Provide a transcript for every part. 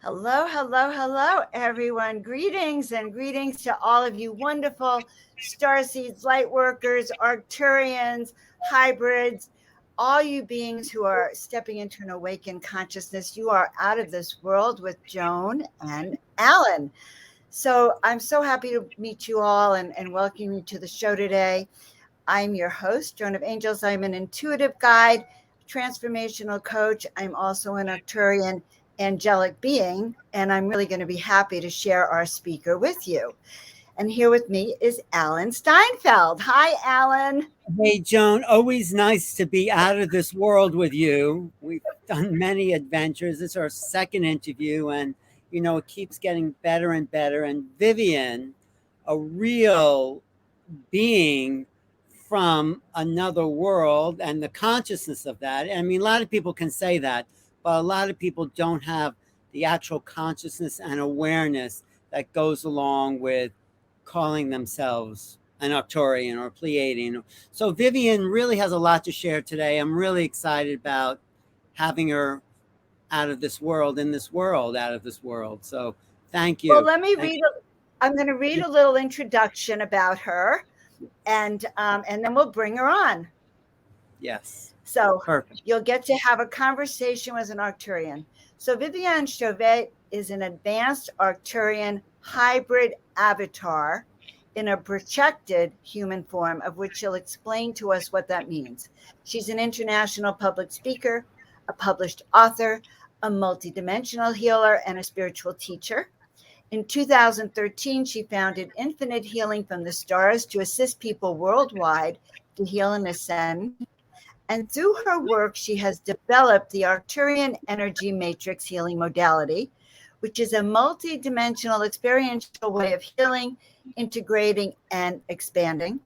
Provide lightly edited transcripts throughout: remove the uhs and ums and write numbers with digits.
Hello, hello, hello, everyone. Greetings and greetings to all of you wonderful starseeds, light workers, Arcturians, hybrids, all you beings who are stepping into an awakened consciousness. You are out of this world with Joan and Alan. So I'm so happy to meet you all and welcome you to the show today. I'm your host, Joan of Angels. I'm an intuitive guide, transformational coach. I'm also an Arcturian angelic being, and I'm really going to be happy to share our speaker with you. And here with me is Alan Steinfeld. Hi, Alan. Hey, Joan, always nice to be out of this world with you. We've done many adventures. This is our second interview, and it keeps getting better and better. And Vivian, a real being from another world, and the consciousness of that. I mean, a lot of people can say that, but a lot of people don't have the actual consciousness and awareness that goes along with calling themselves an Arcturian or Pleiadian. So Vivian really has a lot to share today. I'm really excited about having her out of this world, in this world, out of this world. So thank Well, you. let me read. I'm going to read a little introduction about her, and then we'll bring her on. Yes. So Perfect. you'll get to have a conversation with an Arcturian. So Vivian Gauvet is an advanced Arcturian hybrid avatar in a projected human form, of which she'll explain to us what that means. She's an international public speaker, a published author, a multidimensional healer, and a spiritual teacher. In 2013, she founded Infinite Healing from the Stars to assist people worldwide to heal and ascend. And through her work, she has developed the Arcturian Energy Matrix healing modality, which is a multi-dimensional experiential way of healing, integrating, and expanding.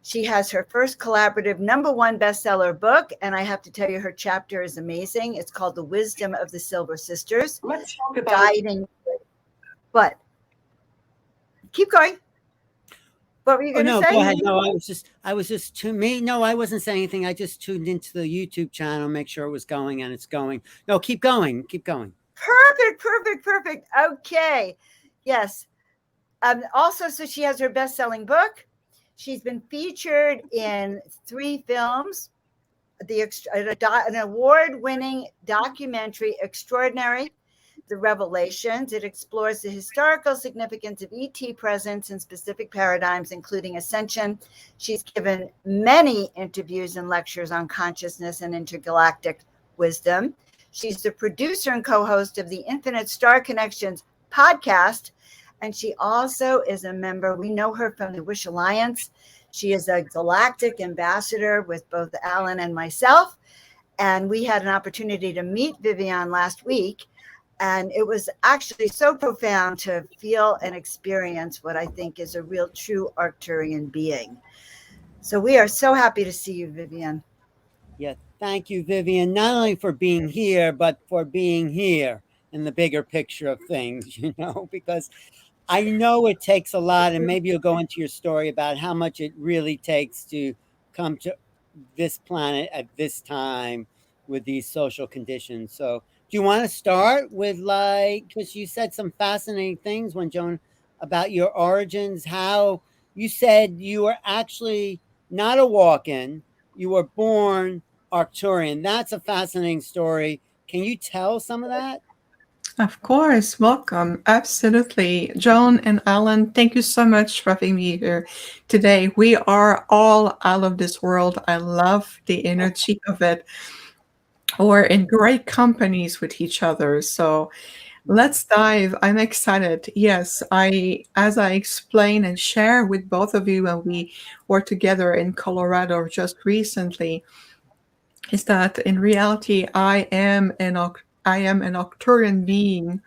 She has her first collaborative #1 bestseller book, and I have to tell you, her chapter is amazing. It's called The Wisdom of the Silver Sisters. Let's talk about guiding. But keep going. What were you going to say? Go ahead. No, I was just to me. No, I wasn't saying anything. I just tuned into the YouTube channel, make sure it was going, and it's going. No, keep going. Keep going. Perfect. Okay. Yes. Also, so she has her best-selling book. She's been featured in 3 films. An award-winning documentary, Extraordinary, The Revelations. It explores the historical significance of ET presence in specific paradigms, including ascension. She's given many interviews and lectures on consciousness and intergalactic wisdom. She's the producer and co-host of the Infinite Star Connections podcast, and she also is a member. We know her from the Wish Alliance. She is a galactic ambassador with both Alan and myself, and we had an opportunity to meet Vivian last week. And it was actually so profound to feel and experience what I think is a real true Arcturian being. So we are so happy to see you, Vivian. Yeah, thank you, Vivian, not only for being here, but for being here in the bigger picture of things, because I know it takes a lot, and maybe you'll go into your story about how much it really takes to come to this planet at this time with these social conditions. So do you want to start with, because you said some fascinating things when Joan about your origins, how you said you were actually not a walk-in, you were born Arcturian. That's a fascinating story. Can you tell some of that? Of course, welcome. Absolutely. Joan and Alan, thank you so much for having me here today. We are all out of this world. I love the energy of it. We're in great companies with each other. So let's dive. I'm excited. Yes, as I explain and share with both of you when we were together in Colorado just recently, is that in reality I am an Arcturian being,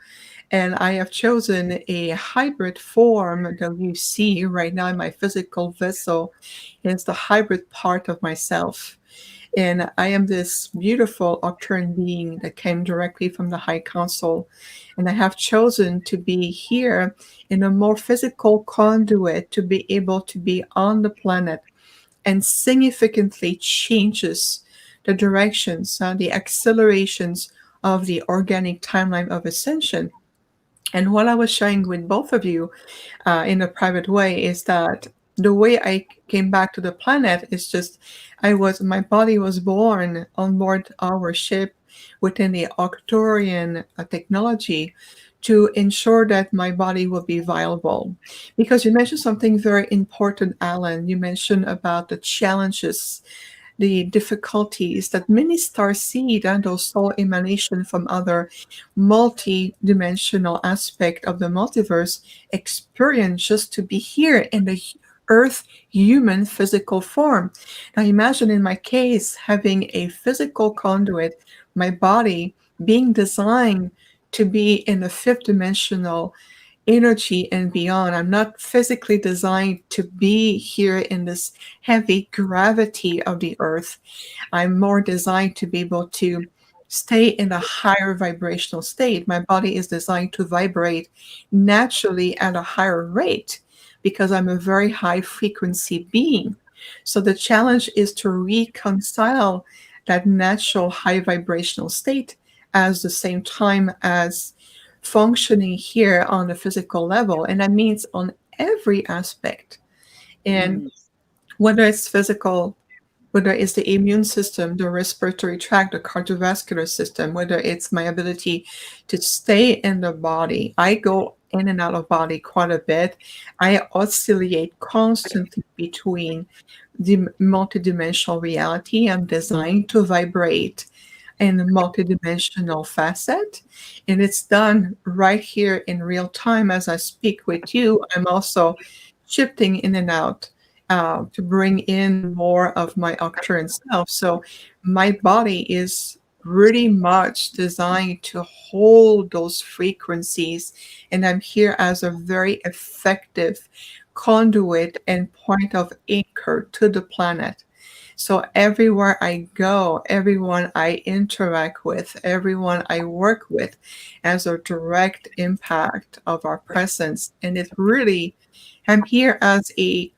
and I have chosen a hybrid form that you see right now in my physical vessel. It's the hybrid part of myself. And I am this beautiful Arcturian being that came directly from the High Council. And I have chosen to be here in a more physical conduit to be able to be on the planet and significantly changes the directions, the accelerations of the organic timeline of ascension. And what I was sharing with both of you in a private way is that the way I came back to the planet is just my body was born on board our ship within the Arcturian technology to ensure that my body will be viable. Because you mentioned something very important, Alan. You mentioned about the challenges, the difficulties that many starseed and those soul emanation from other multi-dimensional aspect of the multiverse experience just to be here in the earth human physical form. Now imagine in my case having a physical conduit, my body being designed to be in the fifth dimensional energy and beyond. I'm not physically designed to be here in this heavy gravity of the earth. I'm more designed to be able to stay in a higher vibrational state. My body is designed to vibrate naturally at a higher rate because I'm a very high frequency being. So the challenge is to reconcile that natural high vibrational state at the same time as functioning here on a physical level. And that means on every aspect. And whether it's physical, whether it's the immune system, the respiratory tract, the cardiovascular system, whether it's my ability to stay in the body. I go in and out of body quite a bit. I oscillate constantly between the multidimensional reality. I'm designed to vibrate in a multidimensional facet. And it's done right here in real time as I speak with you. I'm also shifting in and out to bring in more of my Arcturian self. So my body is pretty much designed to hold those frequencies. And I'm here as a very effective conduit and point of anchor to the planet. So everywhere I go, everyone I interact with, everyone I work with has a direct impact of our presence. And it really, I'm here as a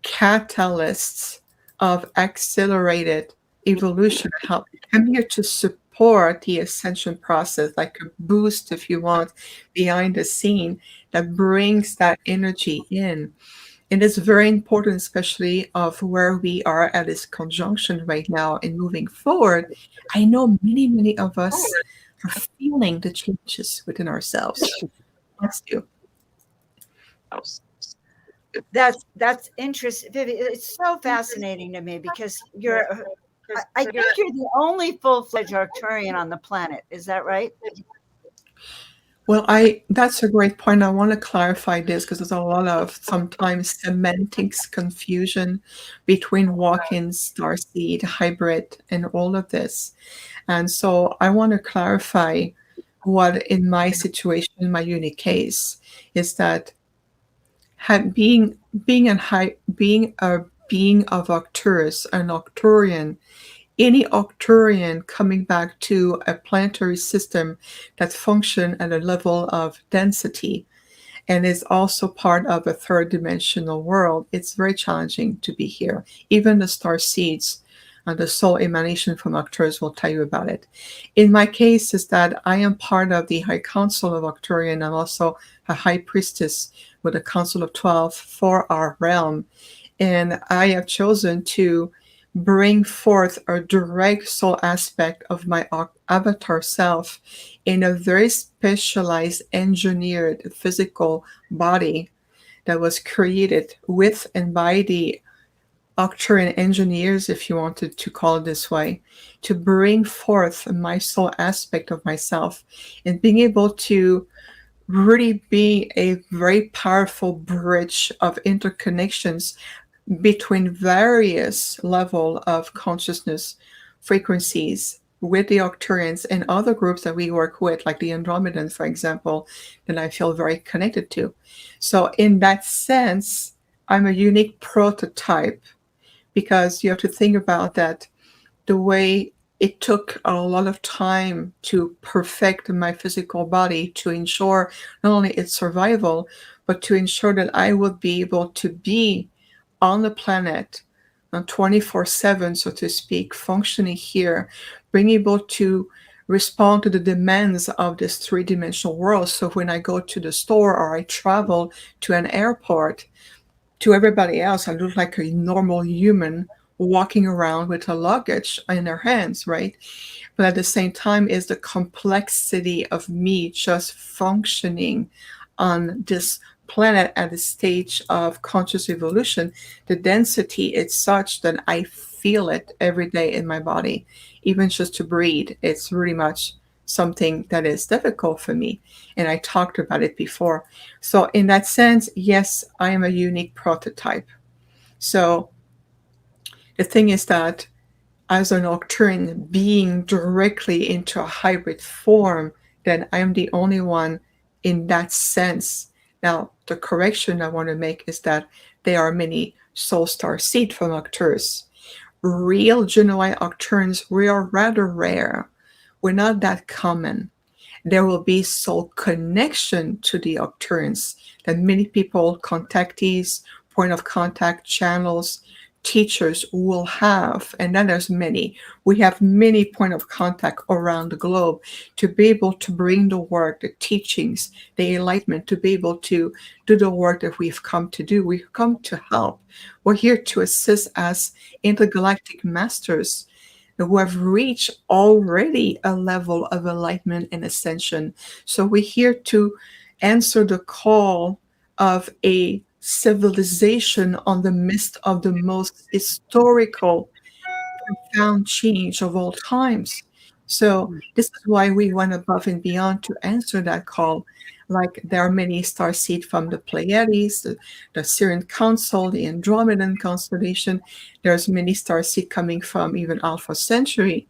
catalyst of accelerated evolution. I'm here to support the ascension process, like a boost, if you want, behind the scene that brings that energy in. And it's very important, especially of where we are at this conjunction right now and moving forward. I know many of us are feeling the changes within ourselves. Bless you. That's interesting, Vivian. It's so fascinating to me because I think you're the only full-fledged Arcturian on the planet. Is that right? Well, that's a great point. I want to clarify this because there's a lot of sometimes semantics confusion between walk-in, starseed, hybrid, and all of this. And so I want to clarify what in my situation, in my unique case, is that being a being of Arcturus, an Arcturian, any Arcturian coming back to a planetary system that function at a level of density and is also part of a third dimensional world, it's very challenging to be here. Even the star seeds and the soul emanation from Arcturus will tell you about it. In my case is that I am part of the High Council of Arcturian. I'm also a High Priestess with a Council of 12 for our realm. And I have chosen to bring forth a direct soul aspect of my avatar self in a very specialized, engineered physical body that was created with and by the Arcturian engineers, if you wanted to call it this way, to bring forth my soul aspect of myself and being able to really be a very powerful bridge of interconnections between various level of consciousness frequencies with the Arcturians and other groups that we work with, like the Andromedans, for example, that I feel very connected to. So in that sense, I'm a unique prototype because you have to think about that the way it took a lot of time to perfect my physical body to ensure not only its survival, but to ensure that I would be able to be on the planet 24/7, so to speak, functioning here, being able to respond to the demands of this three-dimensional world. So when I go to the store or I travel to an airport, to everybody else, I look like a normal human walking around with a luggage in their hands, right? But at the same time, is the complexity of me just functioning on this planet at a stage of conscious evolution. The density is such that I feel it every day in my body, even just to breathe. It's really much something that is difficult for me. And I talked about it before. So, in that sense, yes, I am a unique prototype. So, the thing is that as an Arcturian being directly into a hybrid form, then I'm the only one in that sense. Now, the correction I want to make is that there are many soul star seed from Arcturus. Real genuine Arcturians, we are rather rare. We're not that common. There will be soul connection to the Arcturians that many people, contactees, point of contact channels, teachers will have, and then there's many. We have many point of contact around the globe to be able to bring the work, the teachings, the enlightenment, to be able to do the work that we've come to do. We've come to help. We're here to assist as intergalactic masters who have reached already a level of enlightenment and ascension. So we're here to answer the call of a civilization on the midst of the most historical, profound change of all times. So this is why we went above and beyond to answer that call. Like there are many star seeds from the Pleiades, the Syrian Council, the Andromedan constellation. There's many star seeds coming from even Alpha Centauri.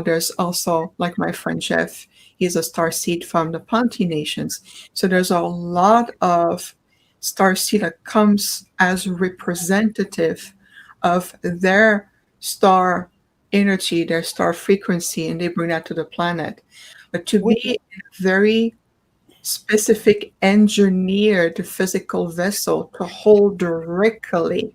There's also, like my friend Jeff, he's a star seed from the Ponti nations. So there's a lot of star seed that comes as representative of their star energy, their star frequency, and they bring that to the planet. But to be in a very specific engineered physical vessel to hold directly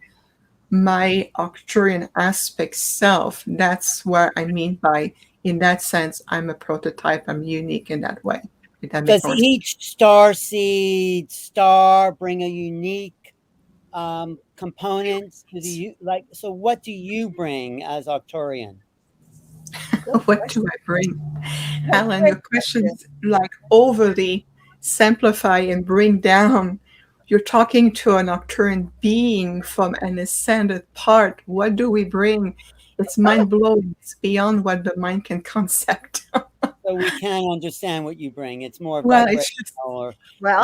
my Arcturian aspect self, that's where I mean by, in that sense, I'm a prototype, I'm unique in that way. That Does each star seed star bring a unique components to the like? So, what do you bring as Arcturian? What do I bring? Alan, your questions like overly simplify and bring down. You're talking to an Arcturian being from an ascended part. What do we bring? It's mind blowing. It's beyond what the mind can concept. So we can understand what you bring. It's more Well, vibrational it's just or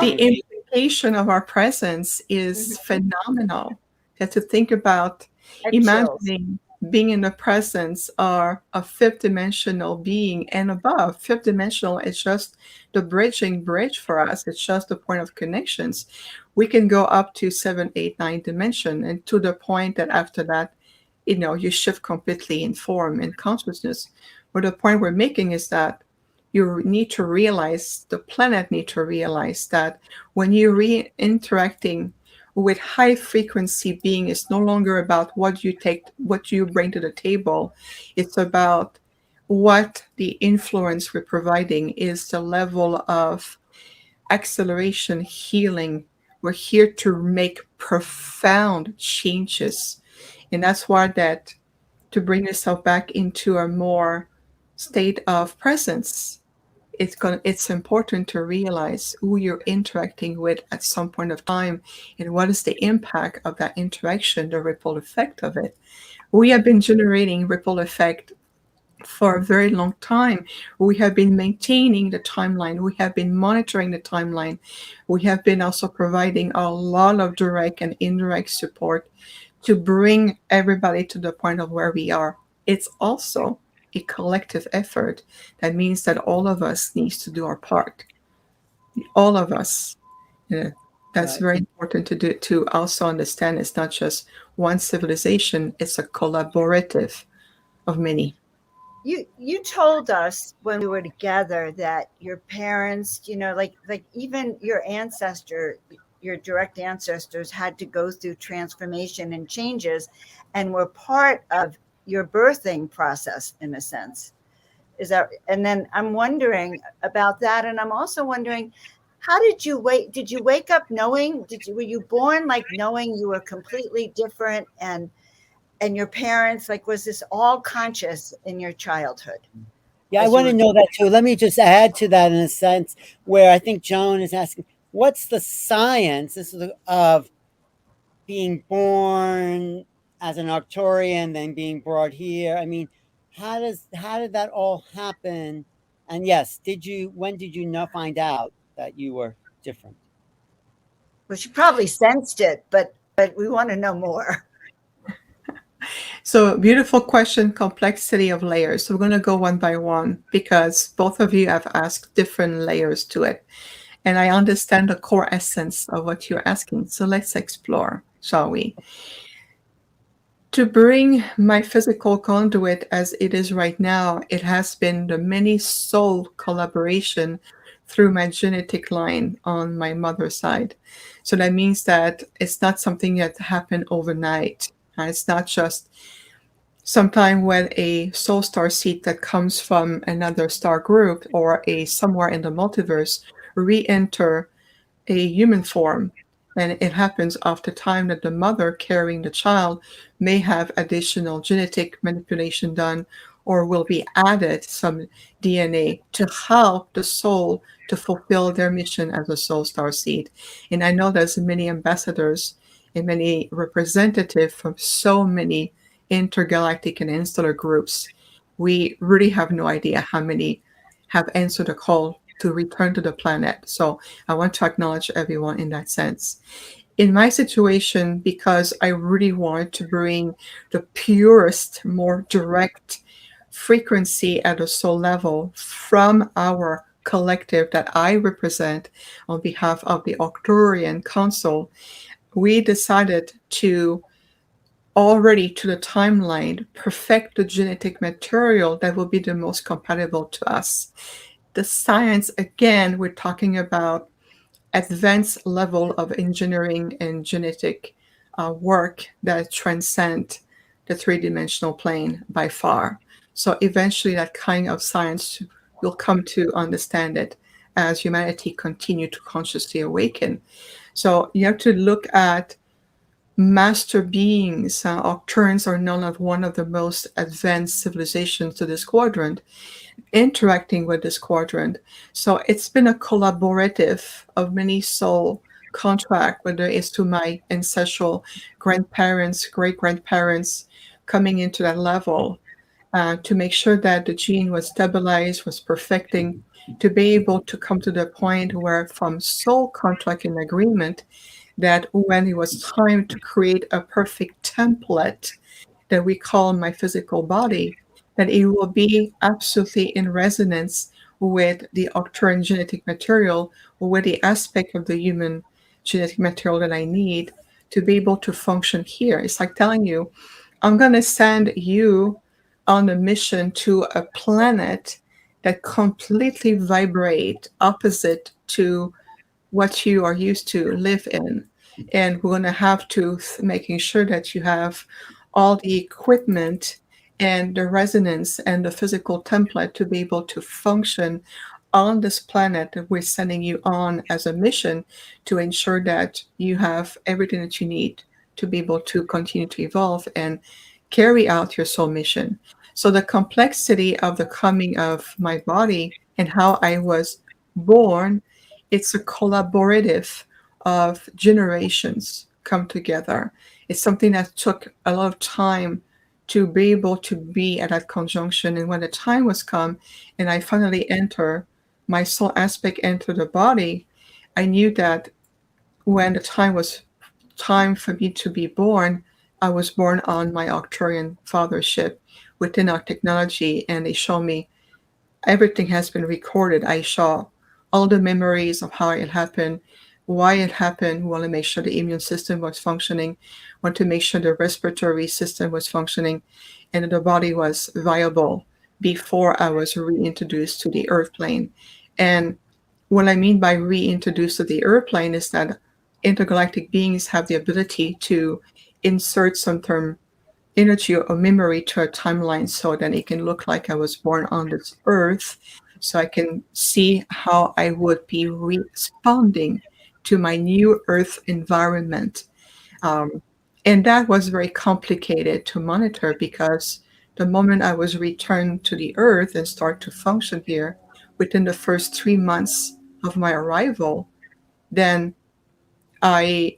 the implication of our presence is phenomenal. You have to think about imagining being in the presence of a fifth dimensional being and above. Fifth dimensional is just the bridge for us. It's just the point of connections. We can go up to 7, 8, 9 dimension, and to the point that after that, you shift completely in form and consciousness. But the point we're making is that you need to realize, the planet need to realize that when you're interacting with high frequency being, it's no longer about what you bring to the table. It's about what the influence we're providing is, the level of acceleration, healing. We're here to make profound changes. And that's why that to bring yourself back into a more state of presence, it's important to realize who you're interacting with at some point of time and what is the impact of that interaction, the ripple effect of it. We have been generating ripple effect for a very long time. We have been maintaining the timeline. We have been monitoring the timeline. We have been also providing a lot of direct and indirect support to bring everybody to the point of where we are. It's also a collective effort. That means that all of us needs to do our part. All of us. That's very important to do, to also understand. It's not just one civilization, it's a collaborative of many. You told us when we were together that your parents, like even your direct ancestors had to go through transformation and changes and were part of your birthing process in a sense. Is that, and then I'm wondering about that. And I'm also wondering, how did you wait? Did you wake up knowing, were you born like knowing you were completely different, and your parents, like, was this all conscious in your childhood Yeah, I as you want to were? know that too. Let me just add to that in a sense where I think Joan is asking, what's the science of being born as an Arcturian, then being brought here? I mean, how did that all happen? And yes, when did you not find out that you were different? Well, she probably sensed it, but we want to know more. So, beautiful question, complexity of layers. So, we're going to go one by one because both of you have asked different layers to it. And I understand the core essence of what you're asking. So, let's explore, shall we? To bring my physical conduit as it is right now, it has been the many soul collaboration through my genetic line on my mother's side. So that means that it's not something that happened overnight. It's not just sometime when a soul star seed that comes from another star group or a somewhere in the multiverse re-enter a human form. And it happens after time that the mother carrying the child may have additional genetic manipulation done or will be added some DNA to help the soul to fulfill their mission as a soul star seed. And I know there's many ambassadors and many representatives from so many intergalactic and insular groups. We really have no idea how many have answered the call to return to the planet. So I want to acknowledge everyone in that sense. In my situation, because I really wanted to bring the purest, more direct frequency at a soul level from our collective that I represent on behalf of the Arcturian Council, we decided to already to the timeline perfect the genetic material that will be the most compatible to us. The science, again, we're talking about advanced level of engineering and genetic work that transcend the three-dimensional plane by far. So eventually that kind of science will come to understand it as humanity continue to consciously awaken. So you have to look at master beings. Arcturians are known as one of the most advanced civilizations to this quadrant, interacting with this quadrant. So it's been a collaborative of many soul contract, whether it's to my ancestral grandparents, great grandparents coming into that level to make sure that the gene was stabilized, was perfecting, to be able to come to the point where from soul contract and agreement, that when it was time to create a perfect template that we call my physical body, that it will be absolutely in resonance with the Arcturian genetic material or with the aspect of the human genetic material that I need to be able to function here. It's like telling you, I'm going to send you on a mission to a planet that completely vibrate opposite to what you are used to live in. And we're going to have to making sure that you have all the equipment and the resonance and the physical template to be able to function on this planet that we're sending you on as a mission to ensure that you have everything that you need to be able to continue to evolve and carry out your soul mission. So the complexity of the coming of my body and how I was born, it's a collaborative of generations come together. It's something that took a lot of time to be able to be at that conjunction. And when the time was come and I finally enter, my soul aspect enter the body, I knew that when the time was time for me to be born, I was born on my Arcturian fathership within our technology, and they show me everything has been recorded. I saw all the memories of how it happened, why it happened. We want to make sure the immune system was functioning, want to make sure the respiratory system was functioning, and that the body was viable before I was reintroduced to the earth plane. And what I mean by reintroduced to the earth plane is that intergalactic beings have the ability to insert some term energy or memory to a timeline so that it can look like I was born on this earth, so I can see how I would be responding to my new earth environment. Um, and that was very complicated to monitor because the moment I was returned to the earth and start to function here, within the first 3 months of my arrival, then I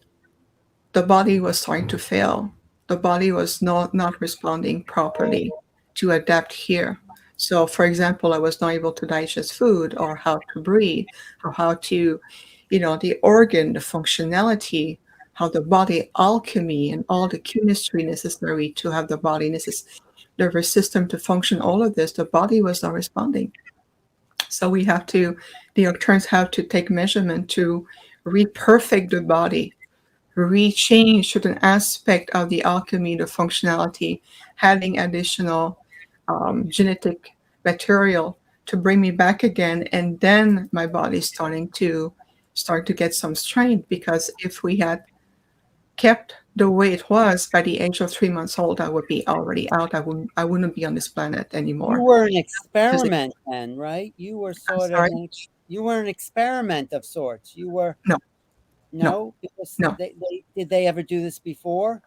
the body was starting to fail. The body was not responding properly to adapt here. So, for example, I was not able to digest food or how to breathe or how to, the organ, the functionality, how the body alchemy and all the chemistry necessary to have the body nervous system to function. All of this, the body was not responding. So the Arcturians have to take measurement to reperfect the body, rechange certain aspect of the alchemy, the functionality, adding additional genetic material to bring me back again, and then my body's start to get some strength. Because if we had kept the way it was by the age of 3 months old, I would be already out. I wouldn't be on this planet You anymore. were an experiment then, right? You were I'm sort of sorry. you were an experiment of sorts. You were No, no, no, because no, did they ever do this before?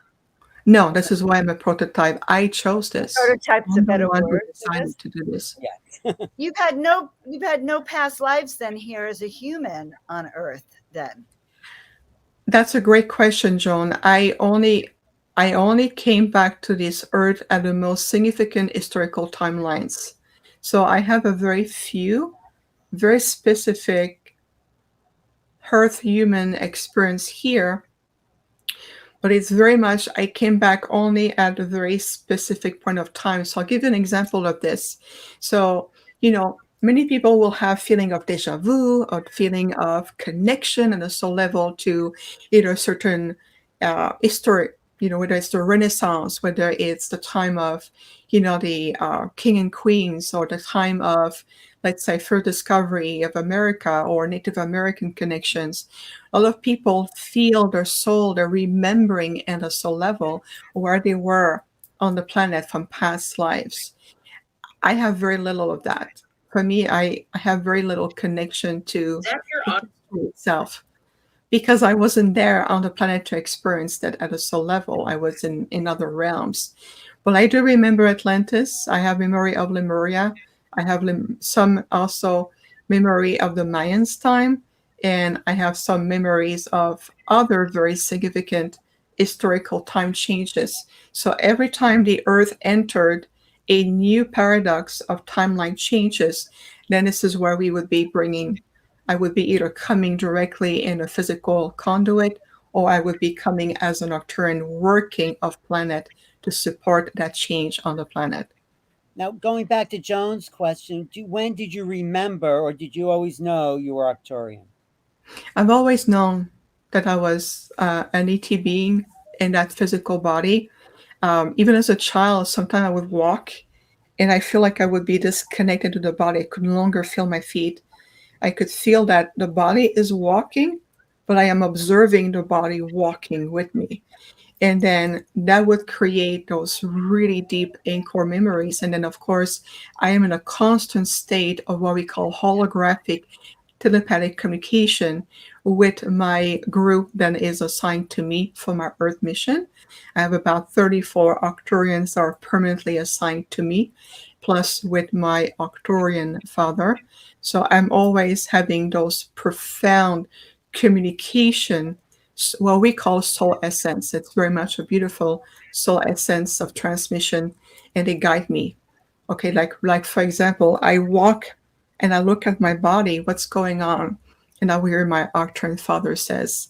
no. This is why I'm a prototype. I chose this. Prototype's a I'm the better one who word for this. decided to do this. Yeah. You've had no past lives then here as a human on Earth then. That's a great question, Joan. I only came back to this earth at the most significant historical timelines. So I have a very few, very specific earth human experience here, but it's very much I came back only at a very specific point of time. So I'll give you an example of this. So, many people will have feeling of deja vu or feeling of connection on a soul level to certain history, whether it's the Renaissance, whether it's the time of, the king and queens, or the time of, let's say, first discovery of America or Native American connections. A lot of people feel their soul, they're remembering at a soul level where they were on the planet from past lives. I have very little of that. For me, I have very little connection to the history itself because I wasn't there on the planet to experience that at a soul level. I was in other realms. But I do remember Atlantis. I have memory of Lemuria. I have some also memory of the Mayans time. And I have some memories of other very significant historical time changes. So every time the Earth entered a new paradox of timeline changes, then this is where I would be either coming directly in a physical conduit, or I would be coming as an Arcturian working of planet to support that change on the planet. Now, going back to Joan's question, when did you remember, or did you always know you were Arcturian? I've always known that I was an ET being in that physical body. Even as a child, sometimes I would walk and I feel like I would be disconnected to the body. I could no longer feel my feet. I could feel that the body is walking, but I am observing the body walking with me. And then that would create those really deep anchor memories. And then, of course, I am in a constant state of what we call holographic telepathic communication with my group that is assigned to me for my Earth mission. I have about 34 Arcturians that are permanently assigned to me, plus with my Arcturian father. So I'm always having those profound communication, what we call soul essence. It's very much a beautiful soul essence of transmission, and they guide me. Okay, like for example, I walk and I look at my body, what's going on, and I hear my Arcturian father says,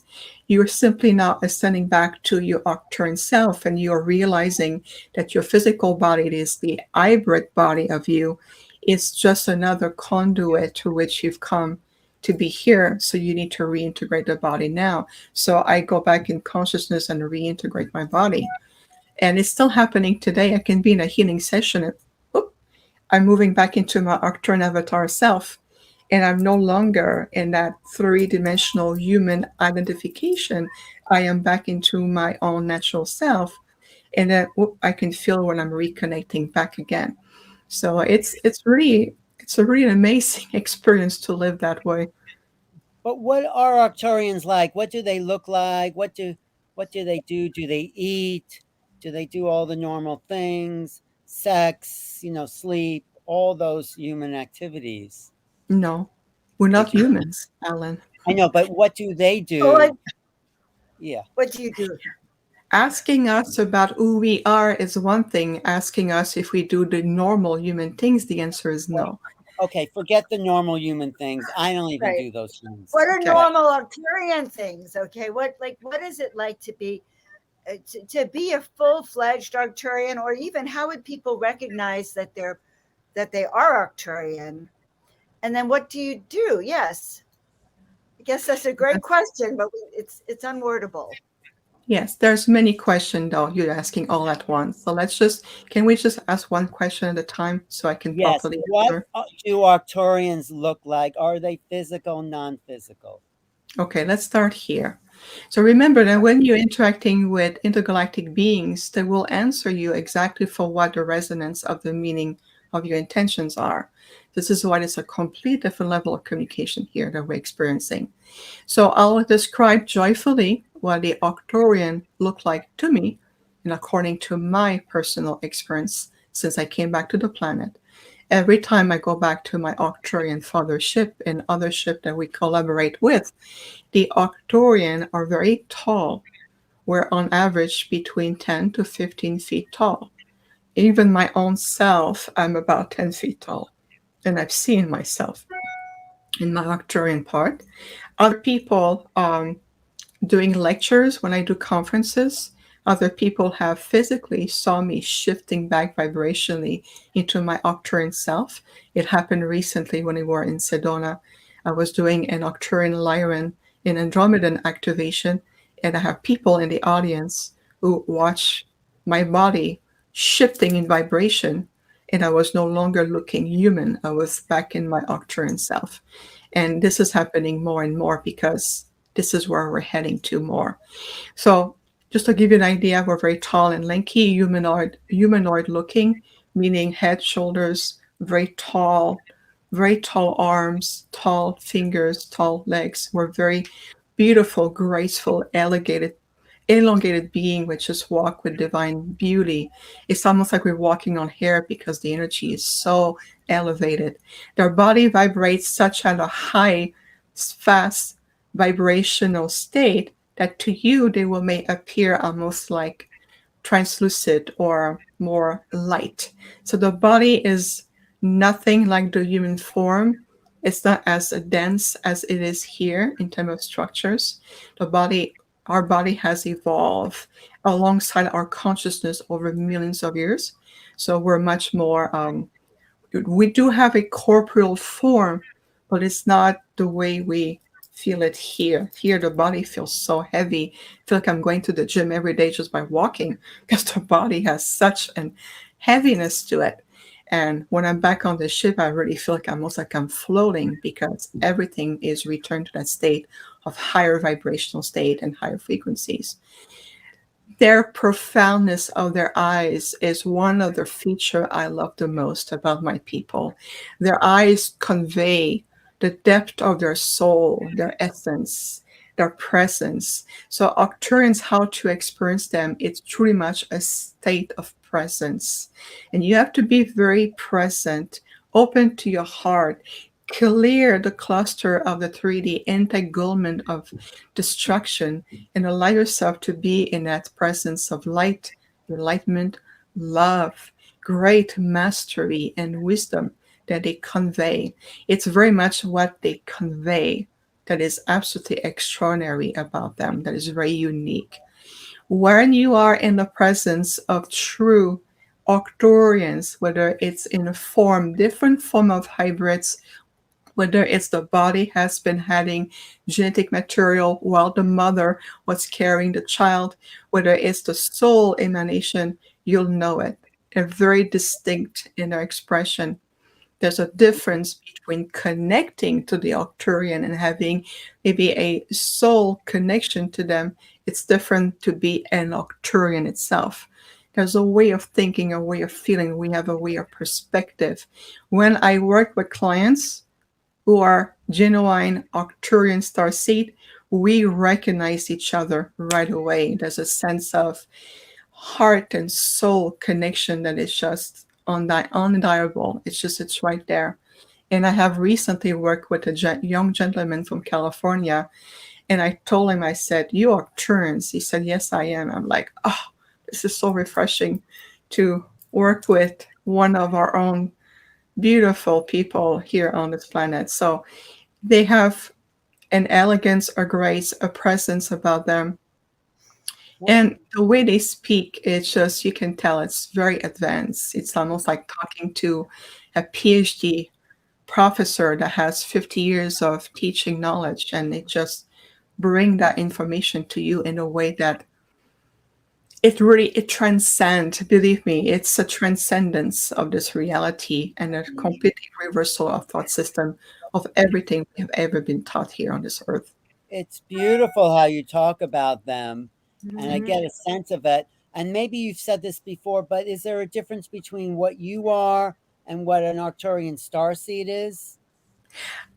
"You are simply now ascending back to your Arcturian self, and you are realizing that your physical body is the hybrid body of you. It's just another conduit to which you've come to be here. So you need to reintegrate the body now." So I go back in consciousness and reintegrate my body. And it's still happening today. I can be in a healing session and I'm moving back into my Arcturian avatar self. And I'm no longer in that three-dimensional human identification. I am back into my own natural self. and then I can feel when I'm reconnecting back again. So it's a really amazing experience to live that way. But what are Arcturians like? What do they look like? What do they do? Do they eat? Do they do all the normal things? Sex, sleep, all those human activities. No, we're They not do. humans, Alan. I know, but what do they Oh, do? Yeah. what do you do? Asking us about who we are is one thing. Asking us if we do the normal human things, the answer is Well, no. okay, forget the normal human things. I don't even Right. do those things. What are Okay. But normal Arcturian things? Okay, what is it like to be to be a full-fledged Arcturian, or even how would people recognize that they are Arcturian? And then what do you do? Yes, I guess that's a great question, but it's unwordable. Yes, there's many questions though you're asking all at once. So can we just ask one question at a time so I can yes, properly what answer? do Arcturians look like? Are they physical, non-physical? Okay, let's start here. So remember that when you're interacting with intergalactic beings, they will answer you exactly for what the resonance of the meaning of your intentions are. This is why it's a complete different level of communication here that we're experiencing. So I'll describe joyfully what the Arcturian looked like to me, and according to my personal experience since I came back to the planet. Every time I go back to my Arcturian father ship and other ship that we collaborate with, the Arcturian are very tall. We're on average between 10 to 15 feet tall. Even my own self, I'm about 10 feet tall. And I've seen myself in my Arcturian part. Other people doing lectures, when I do conferences, other people have physically saw me shifting back vibrationally into my Arcturian self. It happened recently when we were in Sedona. I was doing an Arcturian Lyran in Andromedan activation, and I have people in the audience who watch my body shifting in vibration, and I was no longer looking human. I was back in my Arcturian self. And this is happening more and more because this is where we're heading to more. So just to give you an idea, we're very tall and lanky, humanoid looking, meaning head, shoulders, very tall arms, tall fingers, tall legs. We're very beautiful, graceful, elongated being which just walk with divine beauty. It's almost like we're walking on hair because the energy is so elevated. Their body vibrates such at a high, fast vibrational state that to you they will may appear almost like translucent or more light. So the body is nothing like the human form. It's not as dense as it is here in terms of structures. The body, our body has evolved alongside our consciousness over millions of years. So we're much more we do have a corporeal form, but it's not the way we feel it here. Here, the body feels so heavy. I feel like I'm going to the gym every day just by walking because the body has such an heaviness to it. And when I'm back on the ship, I really feel like almost like I'm floating because everything is returned to that state of higher vibrational state and higher frequencies. Their profoundness of their eyes is one of the feature I love the most about my people. Their eyes convey the depth of their soul, their essence, their presence. So Arcturians, how to experience them, it's truly much a state of presence. And you have to be very present, open to your heart, clear the cluster of the 3D entanglement of distraction, and allow yourself to be in that presence of light, enlightenment, love, great mastery, and wisdom that they convey. It's very much what they convey that is absolutely extraordinary about them, that is very unique. When you are in the presence of true Arcturians, whether it's in a form, different form of hybrids, whether it's the body has been adding genetic material while the mother was carrying the child, whether it's the soul emanation, you'll know it. They're very distinct in their expression. There's a difference between connecting to the Arcturian and having maybe a soul connection to them. It's different to be an Arcturian itself. There's a way of thinking, a way of feeling. We have a way of perspective. When I work with clients who are genuine Arcturian starseed, we recognize each other right away. There's a sense of heart and soul connection that is just undeniable. It's right there. And I have recently worked with a young gentleman from California, and I told him, I said, "You are Turns." He said, "Yes, I am." I'm like, oh, this is so refreshing to work with one of our own beautiful people here on this planet. So they have an elegance, a grace, a presence about them. And the way they speak, it's just, you can tell it's very advanced. It's almost like talking to a PhD professor that has 50 years of teaching knowledge, and it just bring that information to you in a way that it transcends. Believe me, it's a transcendence of this reality and a complete reversal of thought system of everything we have ever been taught here on this earth. It's beautiful how you talk about them, and I Mhm. get a sense of it. And maybe you've said this before, but is there a difference between what you are and what an Arcturian starseed is?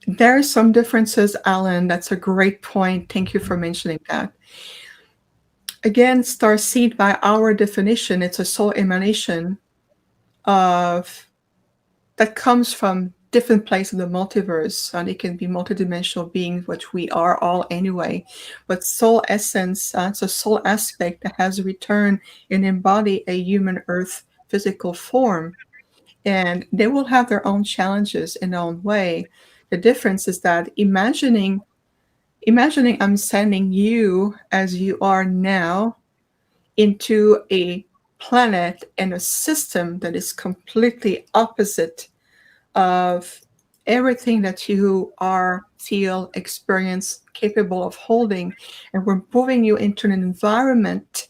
There are some differences, Alan. That's a great point. Thank you for mentioning that. Again, starseed, by our definition, it's a soul emanation of that comes from different places in the multiverse, and it can be multidimensional beings, which we are all anyway. But soul essence, it's a soul aspect that has returned and embody a human earth physical form, and they will have their own challenges in their own way. The difference is that imagining I'm sending you as you are now into a planet and a system that is completely opposite of everything that you are, feel, experience, capable of holding. And we're moving you into an environment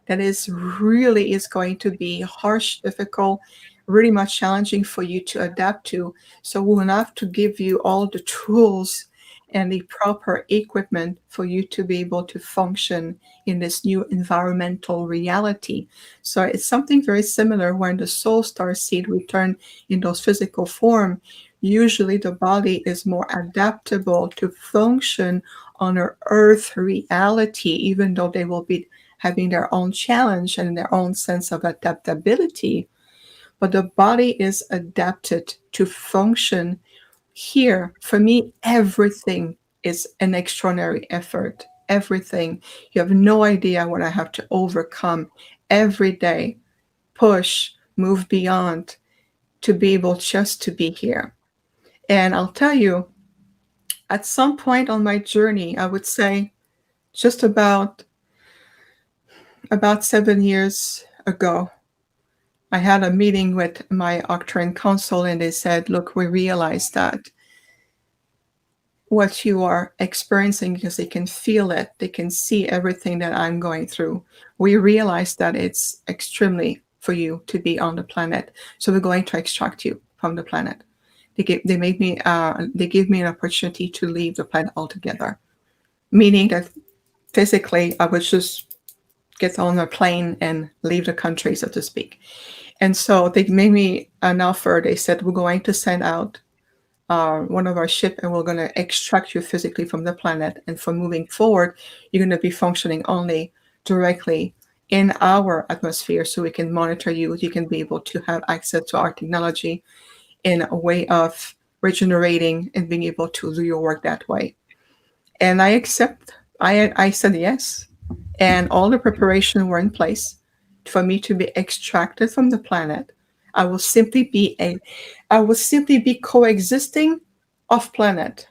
that is going to be harsh, difficult, really much challenging for you to adapt to. So we will have to give you all the tools and the proper equipment for you to be able to function in this new environmental reality. So it's something very similar when the soul star seed return in those physical form. Usually the body is more adaptable to function on our earth reality, even though they will be having their own challenge and their own sense of adaptability. But the body is adapted to function here. For me, everything is an extraordinary effort. Everything. You have no idea what I have to overcome every day, push, move beyond to be able just to be here. And I'll tell you, at some point on my journey, I would say just about 7 years ago, I had a meeting with my Arcturian council, and they said, look, we realize that what you are experiencing, because they can feel it, they can see everything that I'm going through. We realize that it's extremely for you to be on the planet. So we're going to extract you from the planet. They give me an opportunity to leave the planet altogether, meaning that physically I would just get on a plane and leave the country, so to speak. And so they made me an offer. They said, we're going to send out one of our ship, and we're going to extract you physically from the planet. And for moving forward, you're going to be functioning only directly in our atmosphere, so we can monitor you. You can be able to have access to our technology in a way of regenerating and being able to do your work that way. And I said yes. And all the preparation were in place for me to be extracted from the planet. I will simply be coexisting off planet.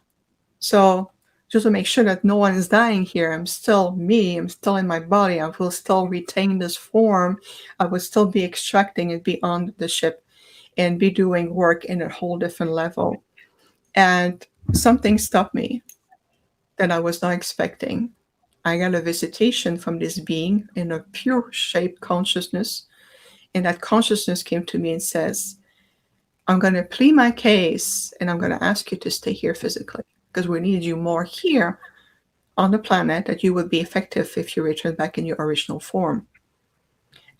So just to make sure that no one is dying here, I'm still me, I'm still in my body, I will still retain this form, I will still be extracting and be on the ship and be doing work in a whole different level. And something stopped me that I was not expecting. I got a visitation from this being in a pure shape consciousness. And that consciousness came to me and says, I'm going to plead my case, and I'm going to ask you to stay here physically, because we need you more here on the planet, that you would be effective if you return back in your original form.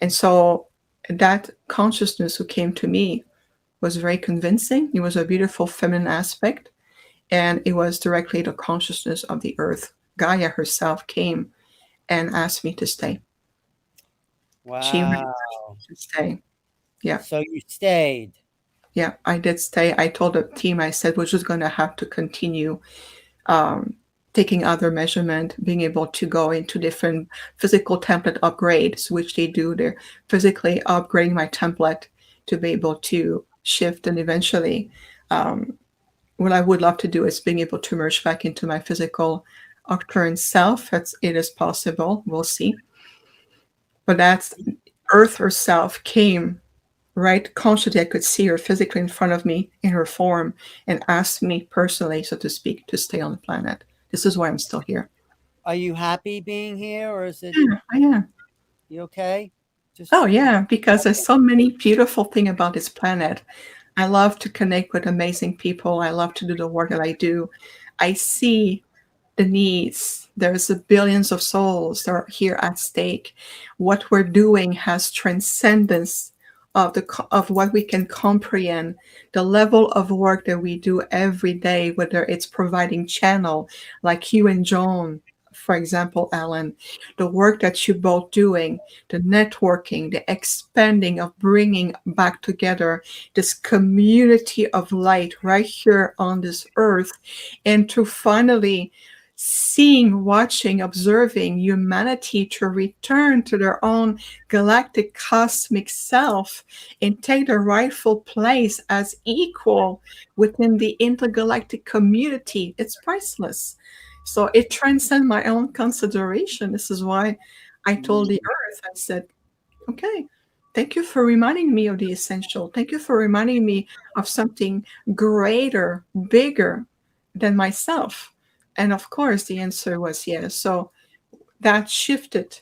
And so that consciousness who came to me was very convincing. It was a beautiful feminine aspect, and it was directly the consciousness of the earth. Gaia herself came and asked me to stay. She really Wow. asked me to stay. Yeah. So you stayed. Yeah, I did stay. I told the team, I said, we're just going to have to continue um, taking other measurement, being able to go into different physical template upgrades, which they do. They're physically upgrading my template to be able to shift. And eventually, what I would love to do is being able to merge back into my physical Arcturian self. It is possible. We'll see. But that's Earth herself came right consciously. I could see her physically in front of me in her form and asked me personally, so to speak, to stay on the planet. This is why I'm still here. Are you happy being here, or is it Yeah, I am. you okay? Just Oh yeah, because there's so many beautiful things about this planet. I love to connect with amazing people. I love to do the work that I do. I see the needs. There's a billions of souls that are here at stake. What we're doing has transcendence of what we can comprehend. The level of work that we do every day, whether it's providing channel like you and Joan, for example, Alan, the work that you're both doing, the networking, the expanding of bringing back together this community of light right here on this earth, and to finally seeing, watching, observing humanity to return to their own galactic cosmic self and take their rightful place as equal within the intergalactic community. It's priceless. So it transcends my own consideration. This is why I told the earth, I said, okay, thank you for reminding me of the essential. Thank you for reminding me of something greater, bigger than myself. And of course, the answer was yes. So that shifted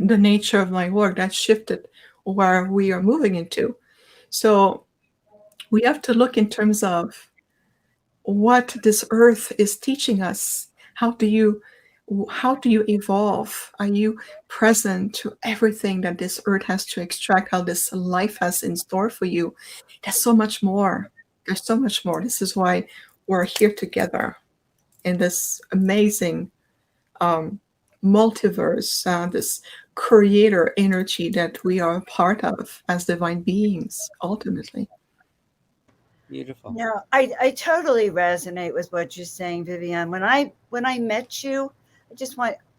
the nature of my work. That shifted where we are moving into. So we have to look in terms of what this earth is teaching us. How do you evolve? Are you present to everything that this earth has to extract, how this life has in store for you? There's so much more. There's so much more. This is why we're here together in this amazing multiverse, this creator energy that we are a part of as divine beings, ultimately. beautiful. No, I totally resonate with what you're saying, Vivian. When I met you,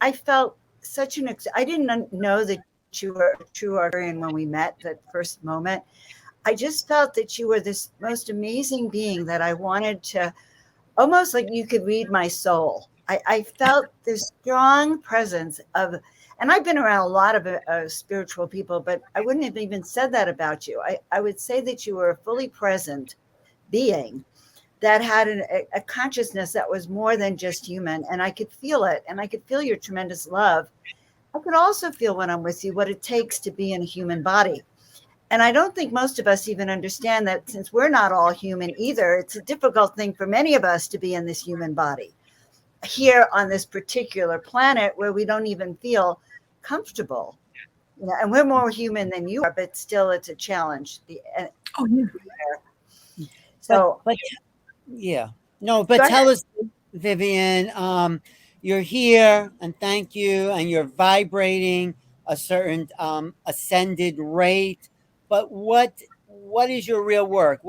I felt such I didn't know that you were a true Arcturian when we met that first moment. I just felt that you were this most amazing being that I wanted to, almost like you could read my soul. I felt this strong presence of, and I've been around a lot of spiritual people, but I wouldn't have even said that about you. I would say that you were a fully present being that had a consciousness that was more than just human. And I could feel it. And I could feel your tremendous love. I could also feel when I'm with you what it takes to be in a human body. And I don't think most of us even understand that, since we're not all human either. It's a difficult thing for many of us to be in this human body here on this particular planet where we don't even feel comfortable. And we're more human than you are, but still it's a challenge. Oh, yeah. So, but yeah, no, but tell us, Vivian, you're here, and thank you, and you're vibrating a certain ascended rate. But what is your real work?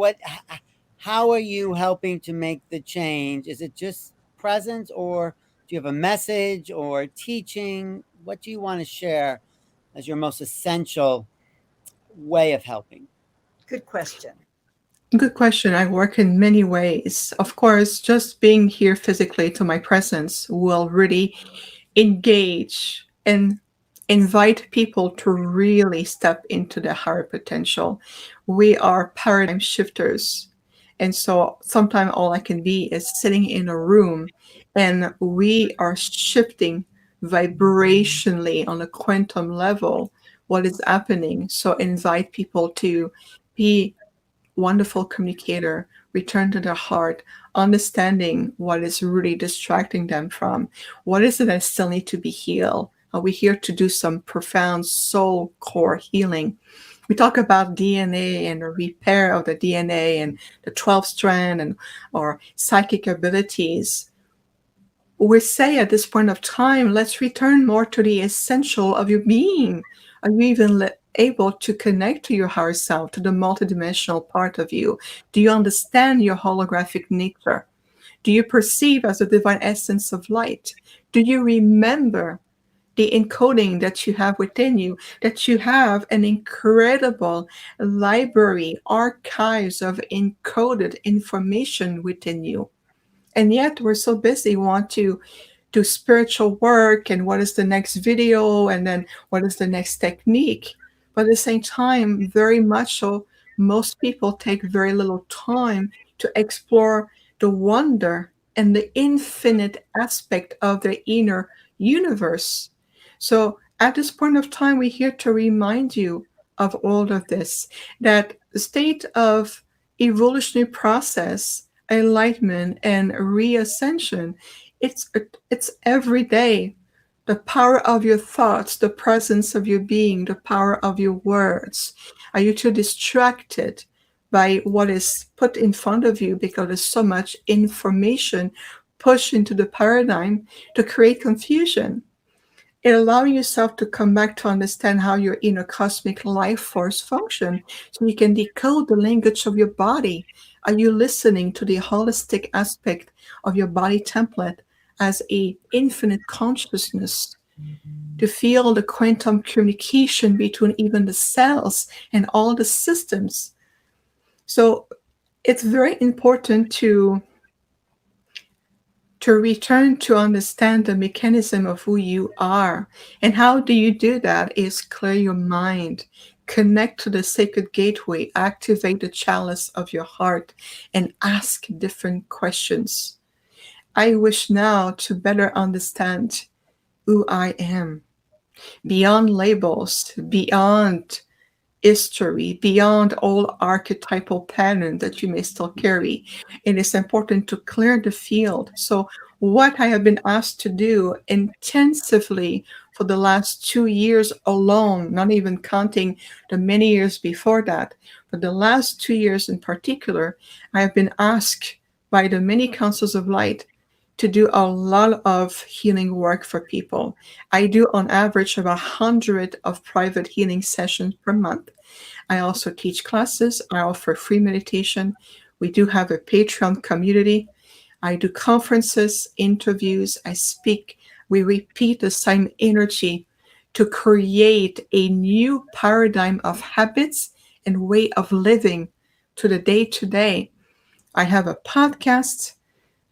How are you helping to make the change? Is it just presence, or do you have a message or teaching? What do you want to share as your most essential way of helping? Good question. Good question. I work in many ways. Of course, just being here physically to my presence will really engage and invite people to really step into their higher potential. We are paradigm shifters. And so sometimes all I can be is sitting in a room and we are shifting vibrationally on a quantum level what is happening. So invite people to be wonderful communicator, return to their heart, understanding what is really distracting them from what is it that still need to be healed We're here to do some profound soul core healing. We talk about DNA and the repair of the DNA and the 12 strand and our psychic abilities. We say at this point of time, let's return more to the essential of your being. Are you even able to connect to your higher self, to the multidimensional part of you? Do you understand your holographic nature? Do you perceive as a divine essence of light? Do you remember the encoding that you have within you, that you have an incredible library, archives of encoded information within you? And yet we're so busy, want to do spiritual work and what is the next video and then what is the next technique. But at the same time, very much so, most people take very little time to explore the wonder and the infinite aspect of the inner universe. So at this point of time, we're here to remind you of all of this, that the state of evolutionary process, enlightenment, and reascension, it's every day. The power of your thoughts, the presence of your being, the power of your words. Are you too distracted by what is put in front of you because there's so much information pushed into the paradigm to create confusion? It allowing yourself to come back to understand how your inner cosmic life force function so you can decode the language of your body. Are you listening to the holistic aspect of your body template as a infinite consciousness, to feel the quantum communication between even the cells and all the systems? So it's very important to return to understand the mechanism of who you are. And how do you do that is clear your mind, connect to the sacred gateway, activate the chalice of your heart, and ask different questions. I wish now to better understand who I am, beyond labels, beyond history, beyond all archetypal patterns that you may still carry. It is important to clear the field. So what I have been asked to do intensively for the last 2 years alone, not even counting the many years before that, but the last 2 years in particular, I have been asked by the many councils of light to do a lot of healing work for people. I do on average about 100 of private healing sessions per month. I also teach classes. I offer free meditation. We do have a Patreon community. I do conferences, interviews. I speak. We repeat the same energy to create a new paradigm of habits and way of living to the day to day. I have a podcast.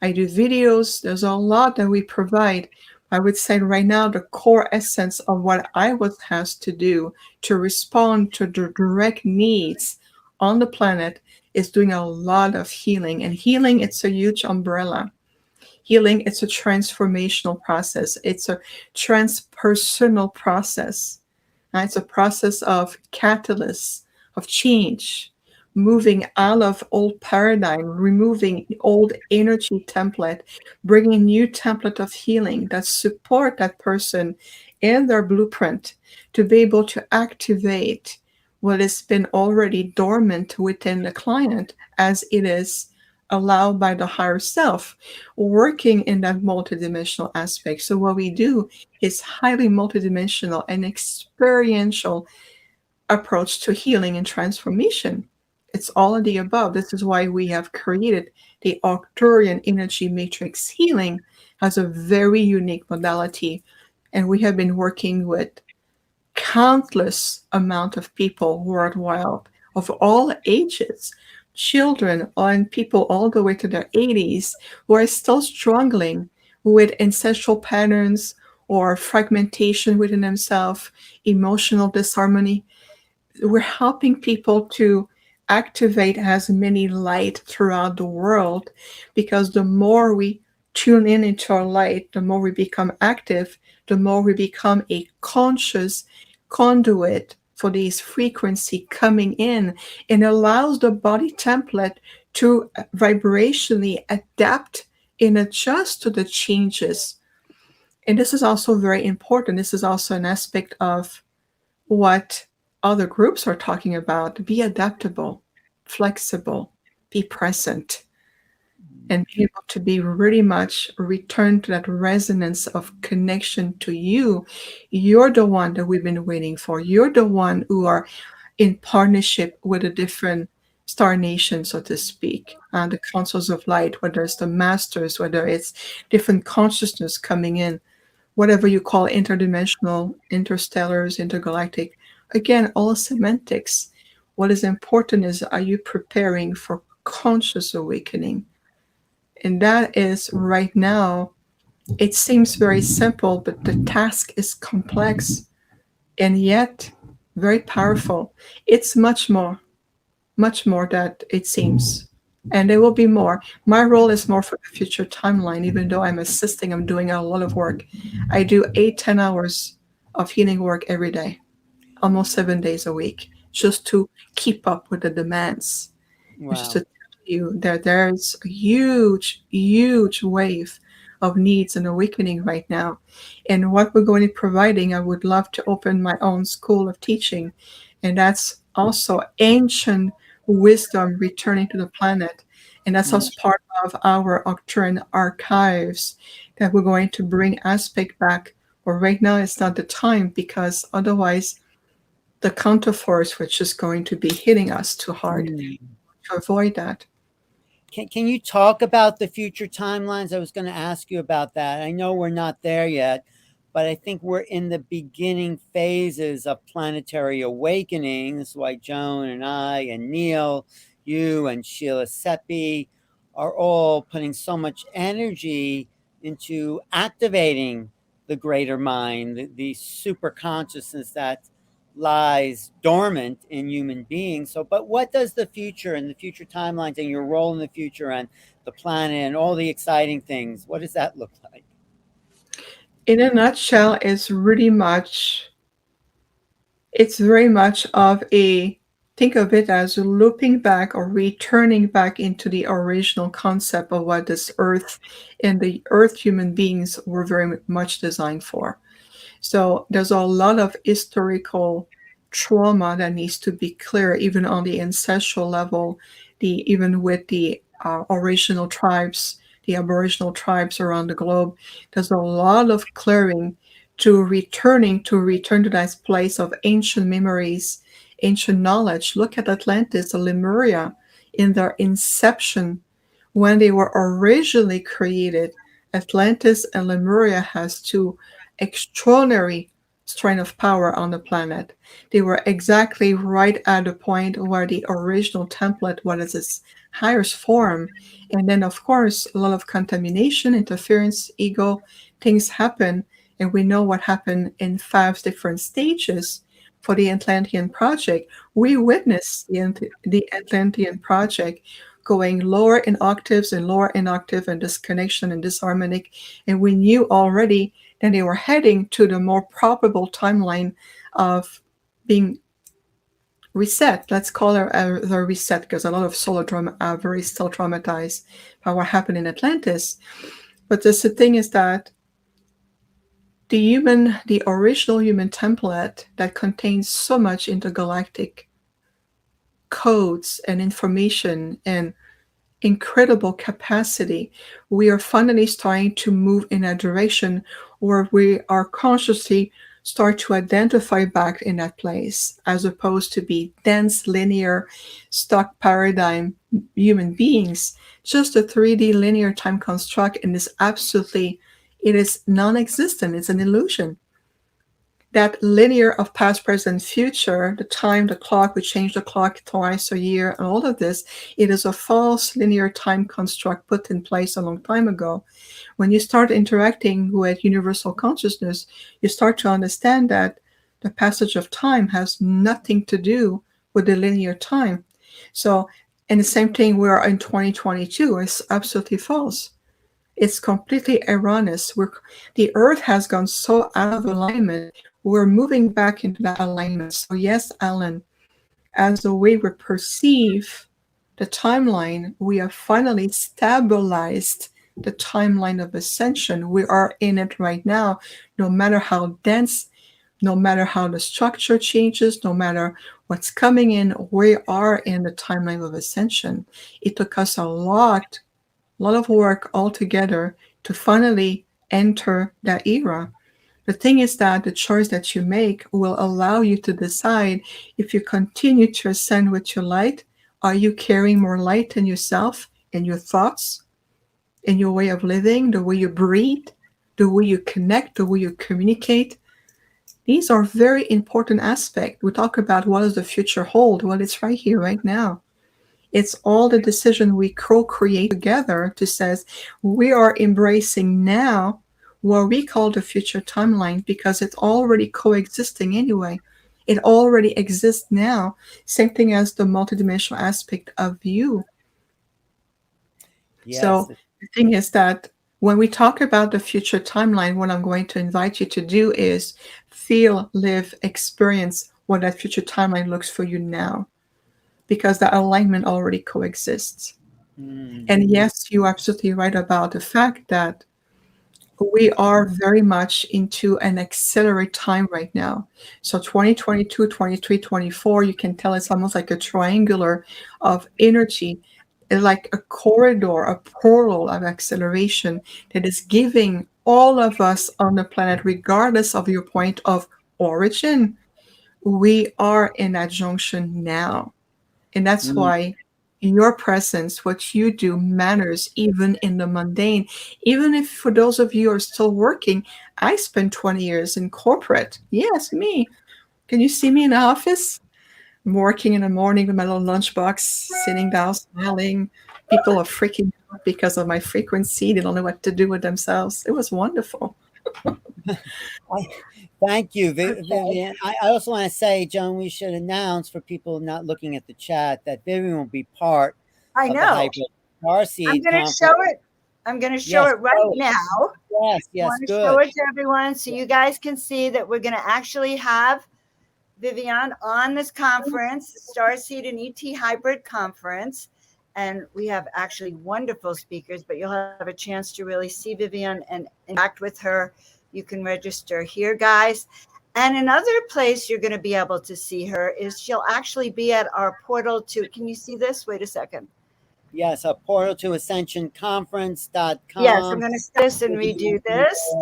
I do videos. There's a lot that we provide. I would say right now the core essence of what I was asked to do to respond to the direct needs on the planet is doing a lot of healing. And healing, it's a huge umbrella. Healing, it's a transformational process. It's a transpersonal process. It's a process of catalyst, of change, moving out of old paradigm, removing old energy template, bringing new template of healing that support that person in their blueprint to be able to activate what has been already dormant within the client as it is allowed by the higher self, working in that multidimensional aspect. So what we do is highly multidimensional and experiential approach to healing and transformation. It's all of the above. This is why we have created the Arcturian energy matrix healing as a very unique modality. And we have been working with countless amount of people worldwide of all ages, children and people all the way to their 80s who are still struggling with ancestral patterns or fragmentation within themselves, emotional disharmony. We're helping people to activate as many light throughout the world, because the more we tune in into our light, the more we become active, the more we become a conscious conduit for these frequency coming in, and allows the body template to vibrationally adapt and adjust to the changes. And this is also very important. This is also an aspect of what other groups are talking about. Be adaptable, flexible, be present, and be able to be really much return to that resonance of connection to you. You're the one that we've been waiting for. You're the one who are in partnership with a different star nation, so to speak, and the councils of light, whether it's the masters, whether it's different consciousness coming in, whatever you call interdimensional, interstellars, intergalactic. Again, all semantics. What is important is, are you preparing for conscious awakening? And that is right now, it seems very simple, but the task is complex and yet very powerful. It's much more that it seems. And there will be more. My role is more for the future timeline, even though I'm assisting, I'm doing a lot of work. I do 8-10 hours of healing work every day, almost 7 days a week, just to keep up with the demands. And just to Wow. tell you that there's a huge, huge wave of needs and awakening right now. And what we're going to be providing, I would love to open my own school of teaching. And that's also ancient wisdom returning to the planet. And that's Mm. also part of our Arcturian archives that we're going to bring aspect back. But right now, it's not the time, because otherwise, the counterforce, which is going to be hitting us too hard, Mm. to avoid that. Can you talk about the future timelines? I was going to ask you about that. I know we're not there yet, but I think we're in the beginning phases of planetary awakening. This is why Joan and I and Neil, you and Sheila Seppi are all putting so much energy into activating the greater mind, the super consciousness that lies dormant in human beings. So, but what does the future and the future timelines and your role in the future and the planet and all the exciting things, what does that look like? In a nutshell, it's very much of a, think of it as looping back or returning back into the original concept of what this earth and the earth human beings were very much designed for. So there's a lot of historical trauma that needs to be clear, even on the ancestral level, even with the original tribes, the Aboriginal tribes around the globe. There's a lot of clearing to return to that place of ancient memories, ancient knowledge. Look at Atlantis or Lemuria in their inception when they were originally created. Atlantis and Lemuria has two extraordinary strain of power on the planet. They were exactly right at the point where the original template was its highest form. And then, of course, a lot of contamination, interference, ego, things happen. And we know what happened in 5 different stages for the Atlantean project. We witnessed the Atlantean project going lower in octaves and lower in octave and disconnection and disharmonic. And we knew already that they were heading to the more probable timeline of being reset. Let's call it the reset, because a lot of solar drama are very still traumatized by what happened in Atlantis. But the thing is that the original human template that contains so much intergalactic codes and information and incredible capacity, we are finally starting to move in a direction where we are consciously start to identify back in that place, as opposed to be dense, linear, stuck paradigm human beings. Just a 3D linear time construct, and it is non-existent. It's an illusion. That linear of past, present, future, the time, the clock, we change the clock twice a year, and all of this, it is a false linear time construct put in place a long time ago. When you start interacting with universal consciousness, you start to understand that the passage of time has nothing to do with the linear time. So, and the same thing, we're in 2022, it's absolutely false. It's completely erroneous. The earth has gone so out of alignment. We're moving back into that alignment. So yes, Alan, as the way we perceive the timeline, we have finally stabilized the timeline of ascension. We are in it right now, no matter how dense, no matter how the structure changes, no matter what's coming in, we are in the timeline of ascension. It took us a lot of work altogether to finally enter that era. The thing is that the choice that you make will allow you to decide if you continue to ascend with your light. Are you carrying more light in yourself, in your thoughts, in your way of living, the way you breathe, the way you connect, the way you communicate? These are very important aspects. We talk about what does the future hold? Well, it's right here, right now. It's all the decision we co-create together to says we are embracing now what we call the future timeline because it's already coexisting anyway. It already exists now. Same thing as the multidimensional aspect of you. Yes. So the thing is that when we talk about the future timeline, what I'm going to invite you to do is feel, live, experience what that future timeline looks for you now, because that alignment already coexists. Mm. And yes, you're absolutely right about the fact that we are very much into an accelerated time right now. So 2022, 23, 24, you can tell it's almost like a triangular of energy, like a corridor, a portal of acceleration that is giving all of us on the planet, regardless of your point of origin, we are in that junction now. And that's Mm. why your presence, what you do, matters even in the mundane. Even if for those of you who are still working, I spent 20 years in corporate. Yes, me. Can you see me in the office? I'm working in the morning with my little lunchbox, sitting down, smiling. People are freaking out because of my frequency. They don't know what to do with themselves. It was wonderful. Thank you, Okay. Vivian. I also want to say, Joan, we should announce for people not looking at the chat that Vivian will be part I of the know. Hybrid I'm Starseed going to show Conference. it. I'm going to show Yes, it right show it. now. Yes, I yes, want to show good. it to everyone so you guys can see that we're going to actually have Vivian on this conference, Starseed and ET Hybrid Conference. And we have actually wonderful speakers, but you'll have a chance to really see Vivian and interact with her. You can register here, guys. And another place you're going to be able to see her is she'll actually be at our portal to, can you see this? Wait a second. Yes, a portal to ascension Yes, I'm conference.com. going to stop this and redo this.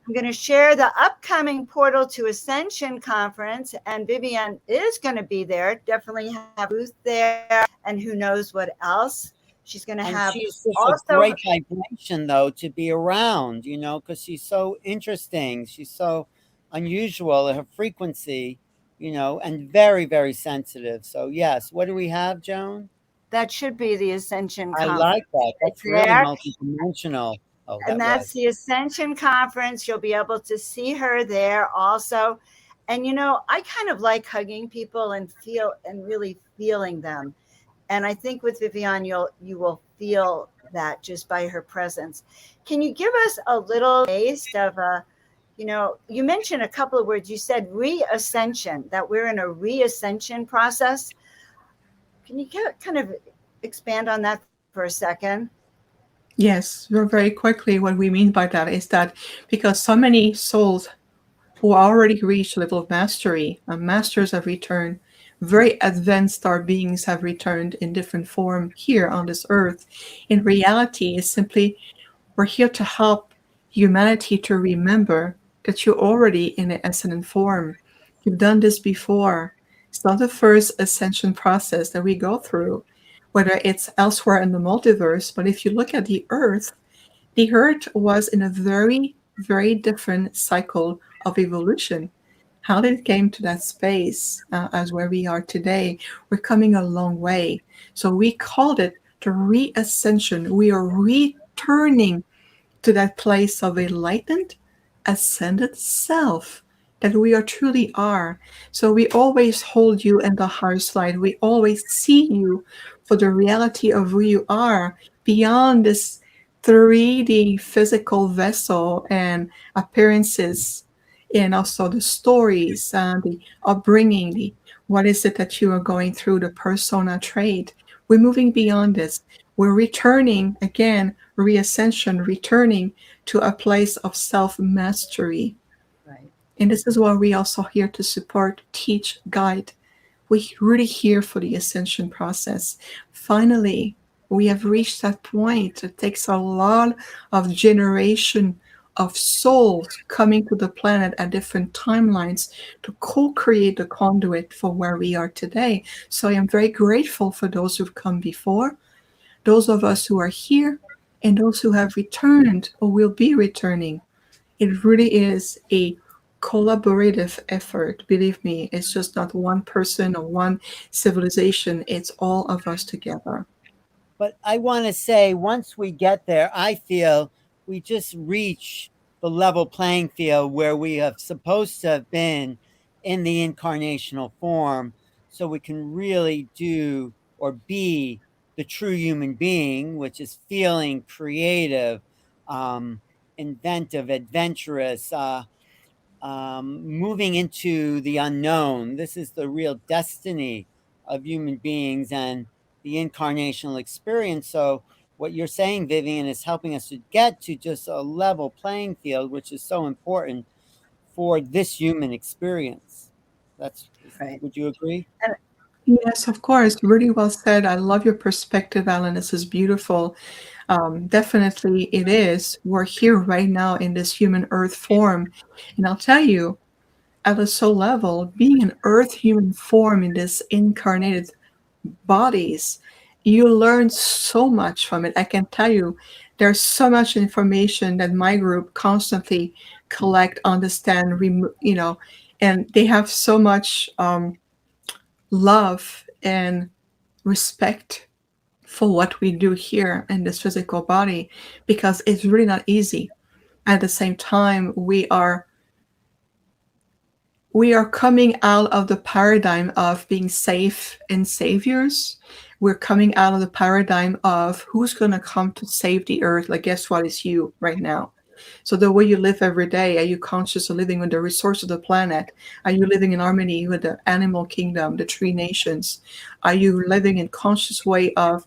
I'm going to share the upcoming Portal to Ascension conference, and Vivian is going to be there. Definitely have a booth there, and who knows what else. She's going to And have she's just a also. great vibration, though, to be around, because she's so interesting. She's so unusual, her frequency, and very, very sensitive. So, yes, what do we have, Joan? That should be the Ascension I conference like that. right That's really there. multidimensional. Oh, And that that's was. the Ascension conference. You'll be able to see her there also. And I kind of like hugging people and really feeling them. And I think with Vivian, you will feel that just by her presence. Can you give us a little taste of you mentioned a couple of words. You said reascension, that we're in a reascension process. Can you kind of expand on that for a second? Yes, very quickly, what we mean by that is that because so many souls who already reached a level of mastery, masters have returned, very advanced star beings have returned in different form here on this earth. In reality, it's simply we're here to help humanity to remember that you're already in an ascendant form. You've done this before. It's not the first ascension process that we go through, whether it's elsewhere in the multiverse, but if you look at the Earth was in a very, very different cycle of evolution. How did it came to that space as where we are today? We're coming a long way. So we called it the reascension. We are returning to that place of enlightened, ascended self that we are truly are. So we always hold you in the highest light. We always see you for the reality of who you are beyond this 3D physical vessel and appearances, and also the stories, the upbringing, what is it that you are going through, the persona trait. We're moving beyond this. We're returning again, reascension, returning to a place of self mastery. Right. And this is why we also here to support, teach, guide. We're really here for the ascension process. Finally, we have reached that point. It takes a lot of generation of souls coming to the planet at different timelines to co-create the conduit for where we are today. So I am very grateful for those who've come before, those of us who are here, and those who have returned or will be returning. It really is a collaborative effort. Believe me, it's just not one person or one civilization, it's all of us together. But I want to say, once we get there, I feel we just reach the level playing field where we have supposed to have been in the incarnational form, so we can really do or be the true human being, which is feeling creative, inventive, adventurous, moving into the unknown. This is the real destiny of human beings and the incarnational experience. So, what you're saying, Vivian, is helping us to get to just a level playing field, which is so important for this human experience. Right. Would you agree? And Yes, of course. Really well said. I love your perspective, Alan. This is beautiful. Definitely, it is. We're here right now in this human earth form. And I'll tell you, at a soul level, being an earth human form in this incarnated bodies, you learn so much from it. I can tell you, there's so much information that my group constantly collect, understand, and they have so much love and respect for what we do here in this physical body, because it's really not easy. At the same time, we are coming out of the paradigm of being safe and saviors. We're coming out of the paradigm of who's going to come to save the earth. Like, guess what? It's you right now. So the way you live every day, are you conscious of living with the resource of the planet? Are you living in harmony with the animal kingdom, the tree nations? Are you living in conscious way of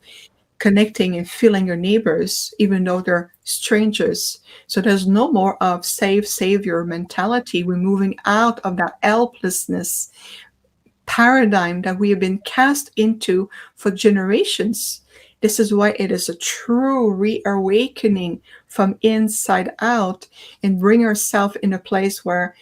connecting and feeling your neighbors, even though they're strangers? So there's no more of save savior mentality. We're moving out of that helplessness paradigm that we have been cast into for generations. This is why it is a true reawakening from inside out, and bring ourselves in a place where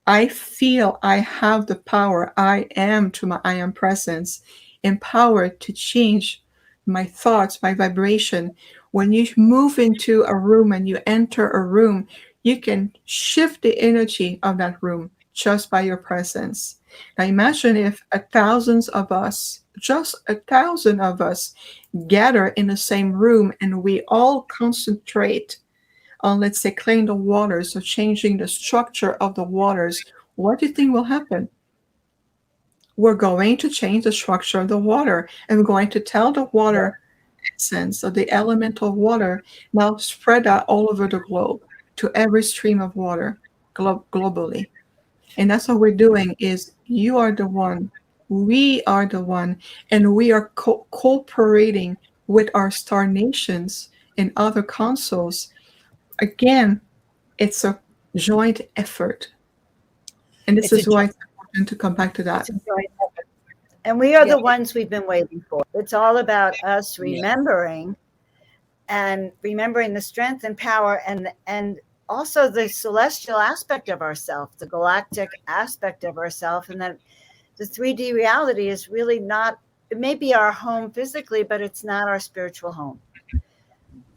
I feel I have the power. I am to my I am presence, empowered to change my thoughts, my vibration. When you move into a room and you enter a room, you can shift the energy of that room just by your presence. Now imagine if a thousands of us, just a thousand of us, gather in the same room and we all concentrate on, let's say, cleaning the waters or changing the structure of the waters. What do you think will happen? We're going to change the structure of the water, and we're going to tell the water essence of the elemental water now spread out all over the globe to every stream of water globally. And that's what we're doing is you are the one, we are the one, and we are cooperating with our star nations and other councils. Again, it's a joint effort. And this It's a is why it's important to come back to that. and we are yeah, the ones we've been waiting for. It's all about us remembering and remembering the strength and power and also the celestial aspect of ourself, the galactic aspect of ourself, and that the 3D reality is really not, it may be our home physically, but it's not our spiritual home.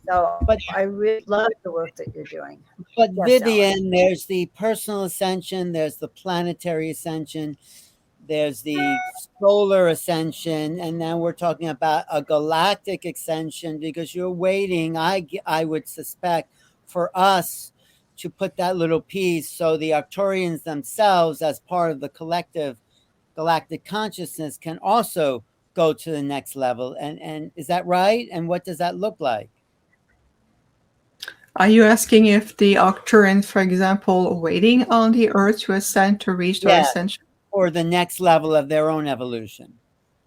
So but I really love the work that you're doing. but Yes, Vivian, there's the personal ascension, there's the planetary ascension, there's the solar ascension, and now we're talking about a galactic ascension, because you're waiting, I would suspect, for us to put that little piece so the Arcturians themselves, as part of the collective galactic consciousness, can also go to the next level. And is that right? And what does that look like? Are you asking if the Arcturians, for example, are waiting on the Earth to ascend to reach their Yeah, ascension? or the next level of their own evolution?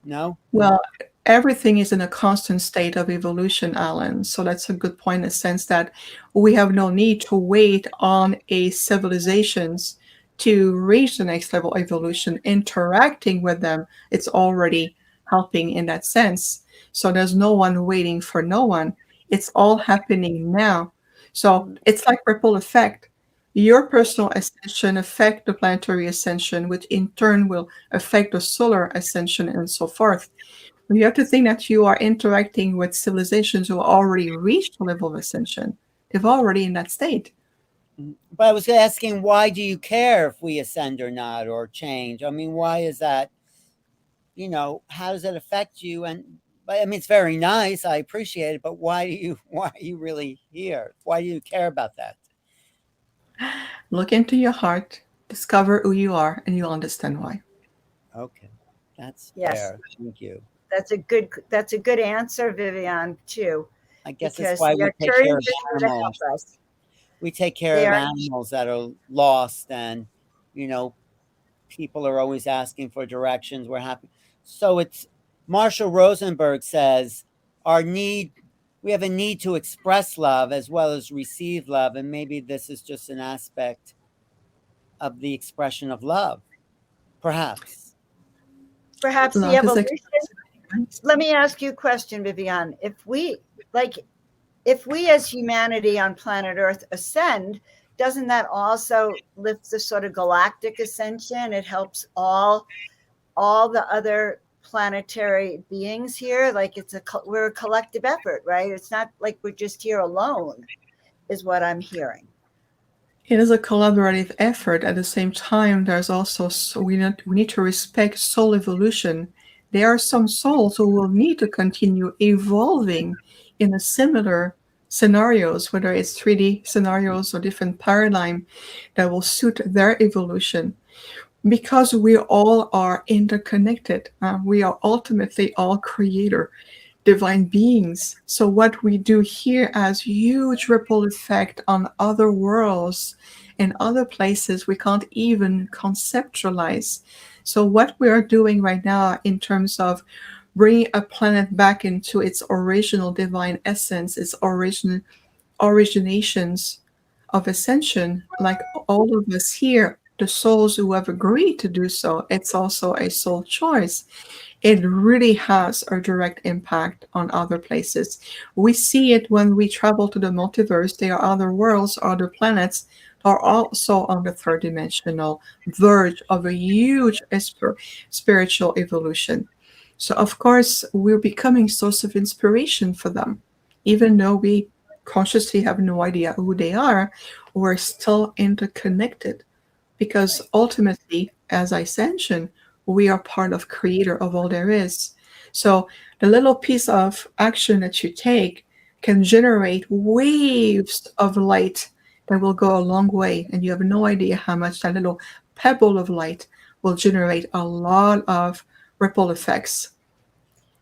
No? Well, everything is in a constant state of evolution, Alan. So that's a good point in the sense that we have no need to wait on a civilizations to reach the next level of evolution. Interacting with them, it's already helping in that sense. So there's no one waiting for no one. It's all happening now. So it's like ripple effect. Your personal ascension affect the planetary ascension, which in turn will affect the solar ascension and so forth. You have to think that you are interacting with civilizations who already reached the level of ascension. They've already in that state. But I was asking, why do you care if we ascend or not, or change? I mean, why is that? How does it affect you? And I mean, it's very nice. I appreciate it. But why are you really here? Why do you care about that? Look into your heart, discover who you are, and you'll understand why. Okay, that's Yes, fair. Thank you. that's a good answer, Vivian, too, I guess it's because why the we take care of Arcturians are here to help animals. us. We take care They of are animals that are lost, and you know, people are always asking for directions. We're happy. So it's Marshall Rosenberg says our need we have a need to express love as well as receive love, and maybe this is just an aspect of the expression of love, perhaps. perhaps the Love is evolution. expressed. Let me ask you a question, Vivian. If we as humanity on planet Earth ascend, doesn't that also lift the sort of galactic ascension? It helps all the other planetary beings here. Like we're a collective effort, right? It's not like we're just here alone, is what I'm hearing. It is a collaborative effort. At the same time, there's also we need to respect soul evolution. There are some souls who will need to continue evolving in a similar scenarios, whether it's 3D scenarios or different paradigm that will suit their evolution. Because we all are interconnected, we are ultimately all creator divine beings. So what we do here has huge ripple effect on other worlds and other places we can't even conceptualize. So what we are doing right now in terms of bringing a planet back into its original divine essence, its originations of ascension, like all of us here, the souls who have agreed to do so, it's also a soul choice. It really has a direct impact on other places. We see it when we travel to the multiverse. There are other worlds, other planets that are also on the third dimensional verge of a huge spiritual evolution. So, of course, we're becoming source of inspiration for them. Even though we consciously have no idea who they are, we're still interconnected because Right. ultimately, as I mentioned, we are part of creator of all there is. So the little piece of action that you take can generate waves of light that will go a long way, and you have no idea how much that little pebble of light will generate a lot of ripple effects.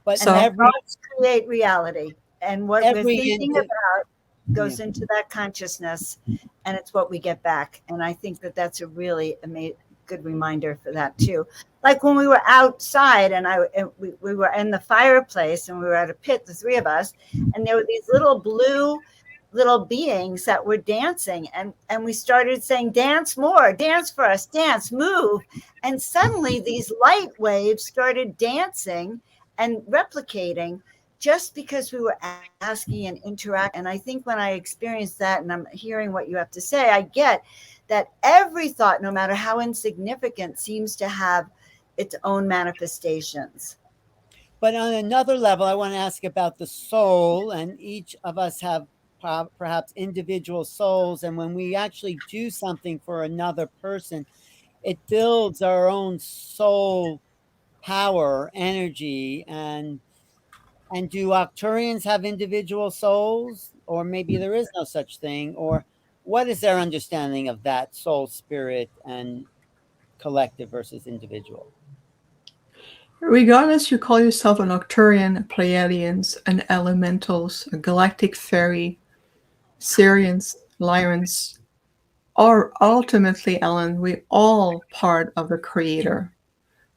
But And So thoughts create reality. And what we're every thinking indi- about yeah. goes into that consciousness, and it's what we get back. And I think that that's a really good reminder for that too. Like when we were outside, and we were in the fireplace, and we were at a pit, the three of us, and there were these little blue little beings that were dancing, and we started saying, dance more, dance for us, dance, move. And suddenly these light waves started dancing and replicating, just because we were asking and interacting. And I think when I experienced that, and I'm hearing what you have to say, I get that every thought, no matter how insignificant, seems to have its own manifestations. But on another level, I want to ask about the soul, and each of us have perhaps individual souls. And when we actually do something for another person, it builds our own soul power, energy, and do Arcturians have individual souls, or maybe there is no such thing, or what is their understanding of that soul, spirit, and collective versus individual? regardless you call yourself an Arcturian, Pleiadians, an elementals, a galactic fairy, Syrians, Lyrans, or ultimately, Ellen, we all part of the creator.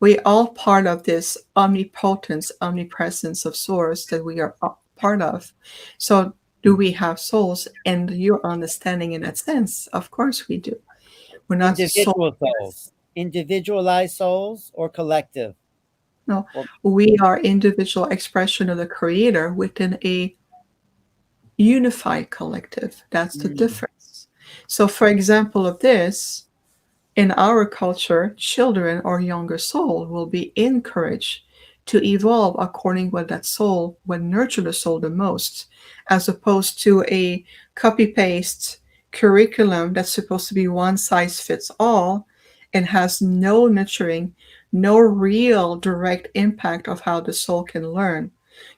We all part of this omnipotence, omnipresence of source that we are part of. So do we have souls? And your understanding in that sense, of course we do. We're not Individual soulless. souls, individualized souls, or collective? No, Or we are individual expression of the creator within a unified collective. That's the mm, difference. So for example of this, in our culture, children or younger soul will be encouraged to evolve according what that soul will nurture the soul the most, as opposed to a copy paste curriculum that's supposed to be one size fits all and has no nurturing, no real direct impact of how the soul can learn.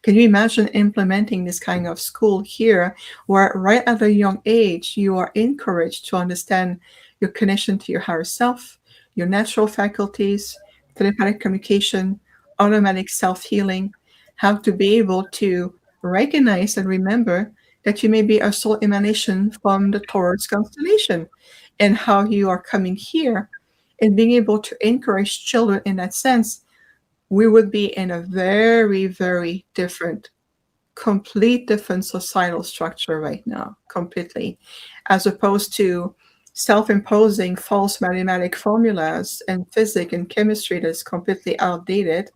Can you imagine implementing this kind of school here, where right at a young age you are encouraged to understand your connection to your higher self, your natural faculties, telepathic communication, automatic self healing, how to be able to recognize and remember that you may be a soul emanation from the Taurus constellation, and how you are coming here and being able to encourage children in that sense. We would be in a very, very different, complete different societal structure right now, completely, as opposed to self-imposing false mathematic formulas and physics and chemistry that is completely outdated,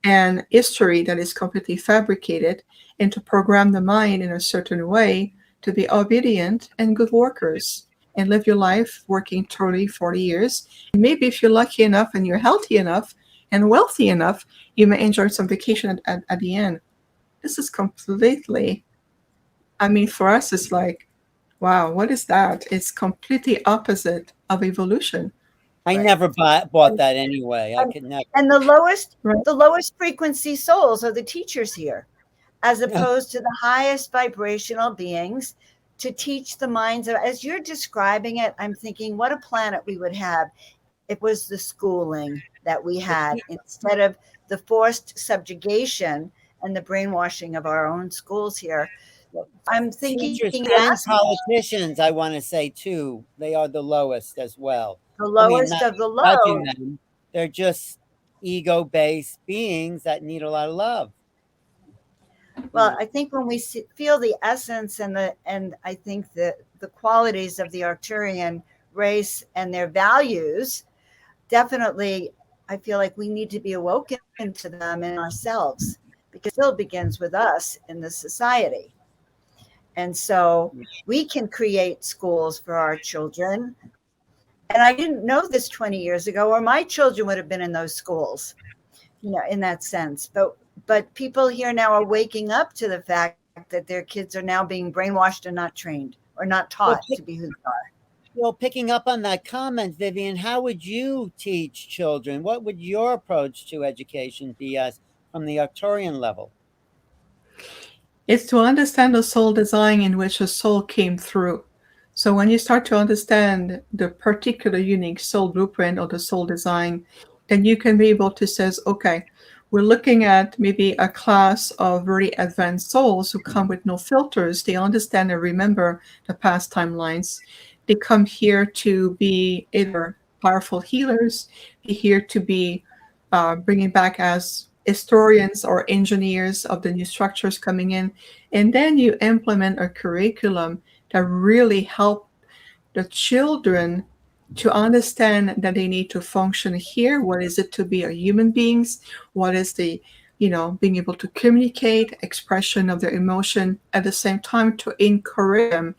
and history that is completely fabricated, and to program the mind in a certain way to be obedient and good workers and live your life working 30, 40 years. And maybe if you're lucky enough and you're healthy enough and wealthy enough, you may enjoy some vacation at the end. This is completely, I mean, for us, it's like, wow, what is that? It's completely opposite of evolution. I Right. never bought And, that anyway. I and, could never. and Right. the lowest frequency souls are the teachers here, as opposed to the highest vibrational beings to teach the minds of, as you're describing it, I'm thinking what a planet we would have. It was the schooling that we The had instead of the forced subjugation and the brainwashing of our own schools here. I'm thinking teachers and that's politicians, I want to say too, they are the lowest as well. the I mean, lowest not of the judging low. them, they're just ego-based beings that need a lot of love. You Well, know, I think when we feel the essence and I think the qualities of the Arcturian race and their values, definitely, I feel like we need to be awoken to them in ourselves, because it still begins with us in the society. And so we can create schools for our children. And I didn't know this 20 years ago, or my children would have been in those schools, in that sense. But people here now are waking up to the fact that their kids are now being brainwashed and not trained or not taught well, to be who they are. picking up on that comment, Vivian, how would you teach children? What would your approach to education be as from the Arcturian level? It's to understand the soul design in which a soul came through. So when you start to understand the particular unique soul blueprint or the soul design, then you can be able to say, okay, we're looking at maybe a class of very advanced souls who come with no filters. They understand and remember the past timelines. They come here to be either powerful healers, be here to be bringing back as historians or engineers of the new structures coming in. And then you implement a curriculum that really help the children to understand that they need to function here. What is it to be a human beings? What is the, being able to communicate, expression of their emotion, at the same time to encourage them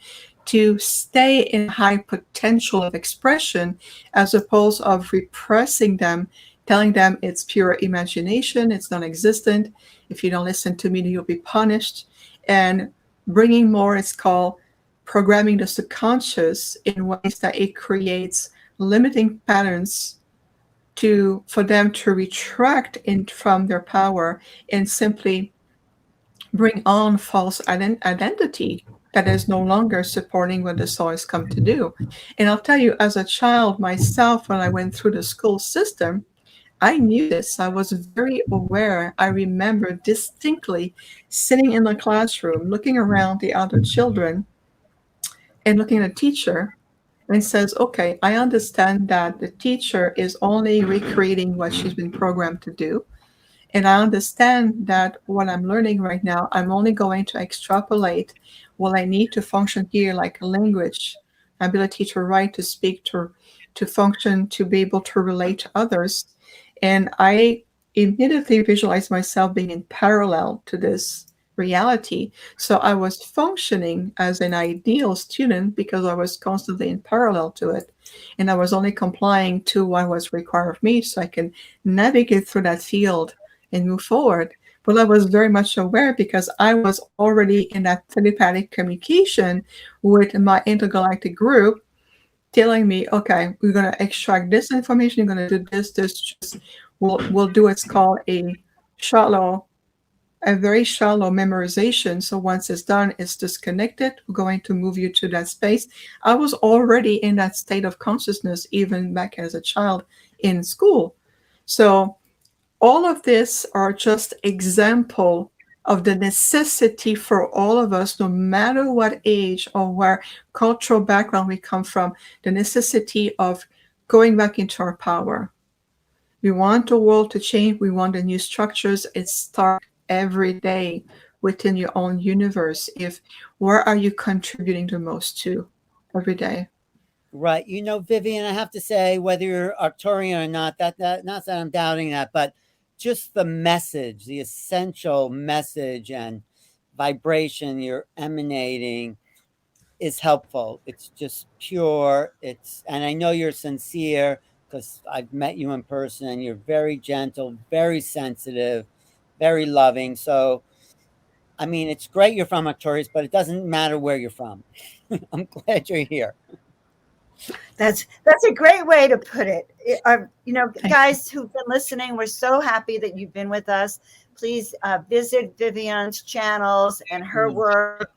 to stay in high potential of expression, as opposed of repressing them, telling them it's pure imagination, it's non-existent. If you don't listen to me, you'll be punished. And bringing more, it's called programming the subconscious in ways that it creates limiting patterns for them to retract from their power and simply bring on false identity that is no longer supporting what the soul has come to do. And I'll tell you, as a child myself, when I went through the school system, I knew this. I was very aware. I remember distinctly sitting in the classroom, looking around the other children and looking at a teacher and says, okay, I understand that the teacher is only recreating what she's been programmed to do. And I understand that what I'm learning right now, I'm only going to extrapolate what I need to function here like a language, ability to write, to speak, to function, to be able to relate to others. And I immediately visualize myself being in parallel to this reality. So I was functioning as an ideal student because I was constantly in parallel to it. And I was only complying to what was required of me so I can navigate through that field and move forward. But I was very much aware because I was already in that telepathic communication with my intergalactic group telling me, okay, we're going to extract this information, you're going to do this, just we'll do what's called shallow, a very shallow memorization. So once it's done, it's disconnected. We're going to move you to that space. I was already in that state of consciousness, even back as a child in school. So all of this are just example of the necessity for all of us, no matter what age or where cultural background we come from, the necessity of going back into our power. We want the world to change. We want the new structures. It starts every day within your own universe. If where are you contributing the most to every day? Right. Vivian, I have to say, whether you're Arcturian or not, that not that I'm doubting that, but just the message, the essential message and vibration you're emanating is helpful. It's just pure. And I know you're sincere because I've met you in person and you're very gentle, very sensitive, very loving. So, I mean, it's great you're from Arcturus, but it doesn't matter where you're from. I'm glad you're here. That's a great way to put it. Thank you. Guys who've been listening, we're so happy that you've been with us. Please visit Vivian's channels and her Mm. work.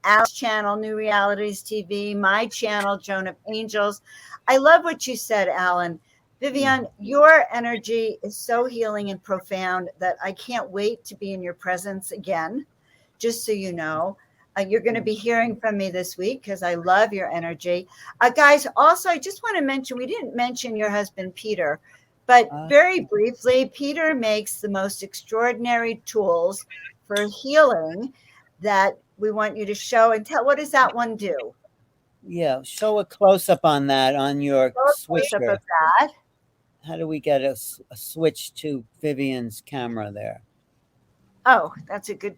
Alan's channel, New Realities TV, my channel, Joan of Angels. I love what you said, Alan. Vivian, your energy is so healing and profound that I can't wait to be in your presence again. Just so you know, you're going to be hearing from me this week because I love your energy. Guys, also, I just want to mention we didn't mention your husband, Peter, but Uh, very briefly, Peter makes the most extraordinary tools for healing that we want you to show and tell. What does that one do? yeah, show a close up on that on your Show a close up of switcher. that. How do we get a switch to Vivian's camera there? Oh, that's a good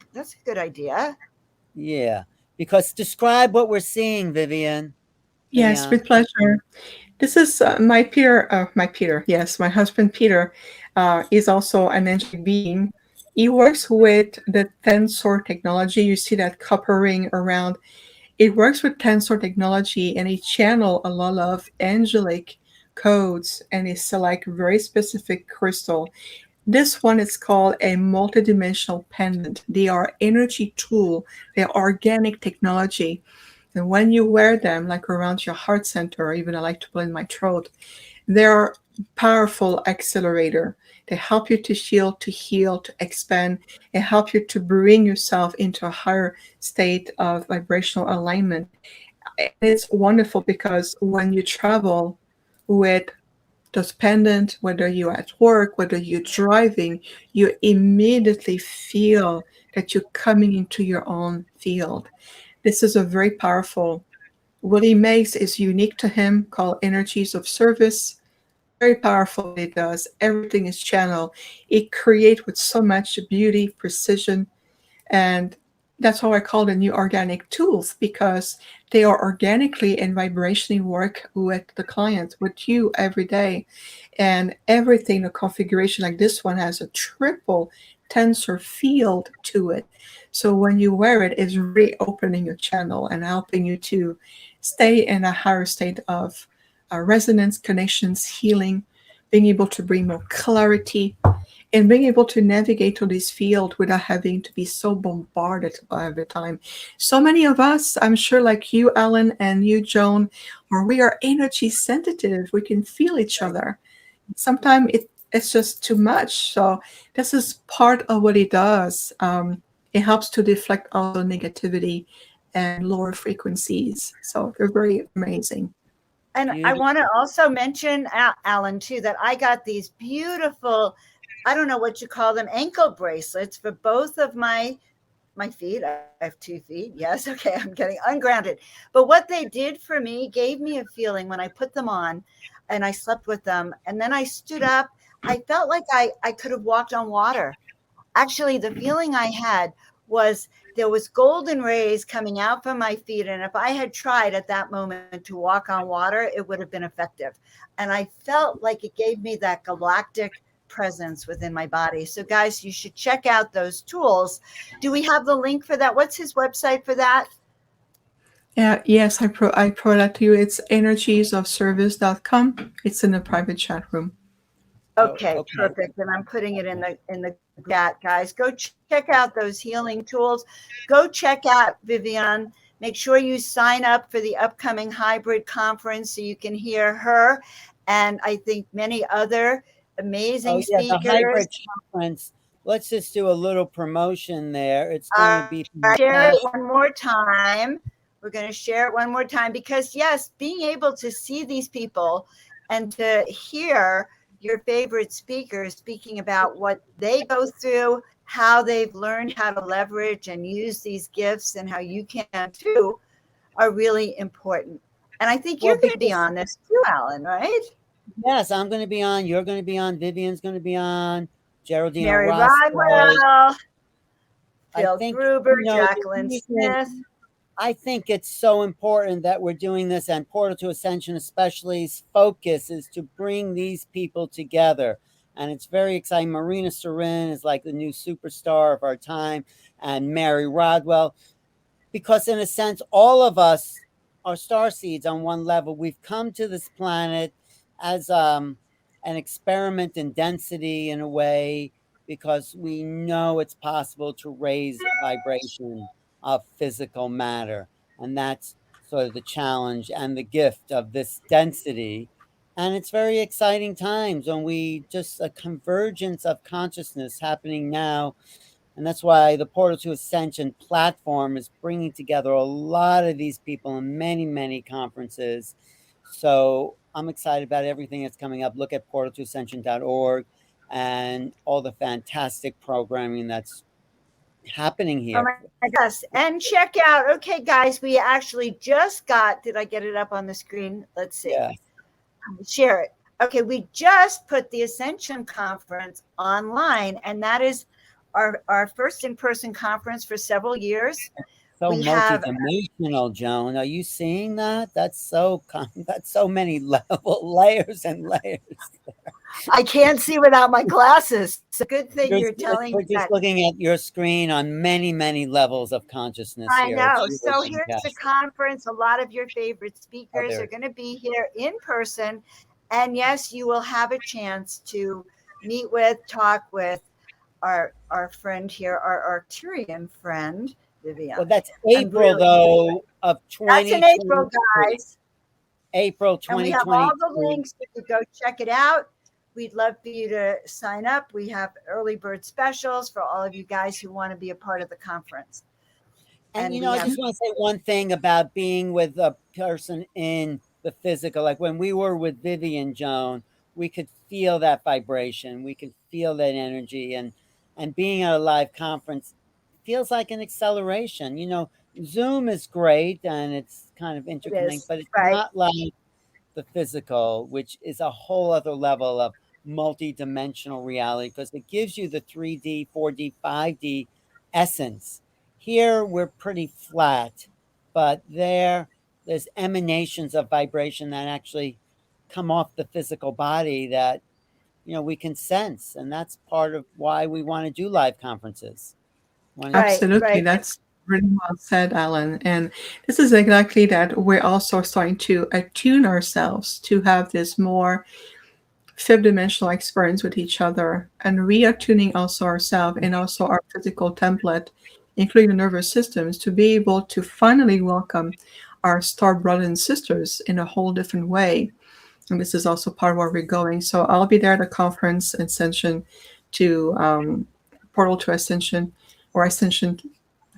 idea. Yeah, because describe what we're seeing, Vivian. Yes, Vivian. with pleasure. This is my Peter. Yes, my husband Peter is also an angelic being. He works with the tensor technology. You see that copper ring around. It works with tensor technology, and he channel a lot of angelic codes, and it's like very specific crystal. This one is called a multidimensional pendant. They are energy tool. They are organic technology. And when you wear them, like around your heart center, or even I like to put in my throat, they're powerful accelerator. They help you to heal, to expand, and help you to bring yourself into a higher state of vibrational alignment. And it's wonderful because when you travel with those pendant, whether you're at work, whether you're driving, you immediately feel that you're coming into your own field. This is a very powerful. What he makes is unique to him, called energies of service. Very powerful what it does. Everything is channel. It creates with so much beauty, precision, and that's how I call the new organic tools because they are organically and vibrationally work with the client, with you every day. And everything, the configuration like this one has a triple tensor field to it. So when you wear it, it's reopening your channel and helping you to stay in a higher state of resonance, connections, healing, being able to bring more clarity, and being able to navigate through this field without having to be so bombarded all the time. So many of us, I'm sure, like you, Alan, and you, Joan, or we are energy sensitive. We can feel each other. Sometimes it's just too much. So this is part of what it does. It helps to deflect all the negativity and lower frequencies. So they're very amazing. And I want to also mention, Alan, too, that I got these beautiful, I don't know what you call them, ankle bracelets for both of my feet. I have 2 feet. Yes. Okay. I'm getting ungrounded. But what they did for me gave me a feeling when I put them on and I slept with them. And then I stood up. I felt like I could have walked on water. Actually, the feeling I had was there was golden rays coming out from my feet. And if I had tried at that moment to walk on water, it would have been effective. And I felt like it gave me that galactic presence within my body. So guys, you should check out those tools. Do we have the link for that? What's his website for that? Yes, I pro that to you. It's energiesofservice.com. It's in the private chat room. Okay, perfect. And I'm putting it in the chat, guys. Go check out those healing tools. Go check out Vivian. Make sure you sign up for the upcoming hybrid conference so you can hear her and I think many other amazing speakers. The hybrid conference. Let's just do a little promotion there. It's going to be share it one more time. We're going to share it one more time because yes, being able to see these people and to hear your favorite speakers speaking about what they go through, how they've learned how to leverage and use these gifts and how you can too are really important. And I think you're going to be on this too, Alan, right? Yes, I'm going to be on. You're going to be on. Vivian's going to be on. Geraldine Mary Roscoe, Rodwell, Phil Gruber, Jacqueline Smith. I think it's so important that we're doing this, and Portal to Ascension especially's focus is to bring these people together. And it's very exciting. Marina Sarin is like the new superstar of our time, and Mary Rodwell, because in a sense, all of us are starseeds on one level. We've come to this planet as an experiment in density in a way, because we know it's possible to raise vibration of physical matter. And that's sort of the challenge and the gift of this density. And it's very exciting times when we just a convergence of consciousness happening now. And that's why the Portal to Ascension platform is bringing together a lot of these people in many, many conferences. So I'm excited about everything that's coming up. Look at portaltoascension.org and all the fantastic programming that's happening here. Oh my gosh. And check out, okay, guys, we actually just got, did I get it up on the screen? Let's see. Yeah. Share it. Okay, we just put the Ascension Conference online, and that is our first in-person conference for several years. So multidimensional, Joan. Are you seeing that? That's so many layers and layers. I can't see without my glasses. It's a good thing you're telling me. We're just looking at your screen on many, many levels of consciousness. I know. So here's the conference. A lot of your favorite speakers are going to be here in person. And yes, you will have a chance to meet with, talk with our friend here, our Arcturian friend, Vivian. Well, that's April, though, of 2020. That's in April, guys. April 2020. And we have all the links. You can go check it out. We'd love for you to sign up. We have early bird specials for all of you guys who want to be a part of the conference. And I just want to say one thing about being with a person in the physical. Like when we were with Vivian, Joan, we could feel that vibration. We could feel that energy. And being at a live conference feels like an acceleration. Zoom is great and it's kind of interconnected, but it's not like the physical, which is a whole other level of multi-dimensional reality, because it gives you the 3D, 4D, 5D essence. Here we're pretty flat, but there's emanations of vibration that actually come off the physical body that we can sense, and that's part of why we want to do live conferences. Absolutely, right. That's really well said, Alan. And this is exactly that. We're also starting to attune ourselves to have this more fifth dimensional experience with each other, and reattuning also ourselves and also our physical template, including the nervous systems, to be able to finally welcome our star brothers and sisters in a whole different way. And this is also part of where we're going. So I'll be there at the conference, Ascension to Portal to Ascension, or Ascension.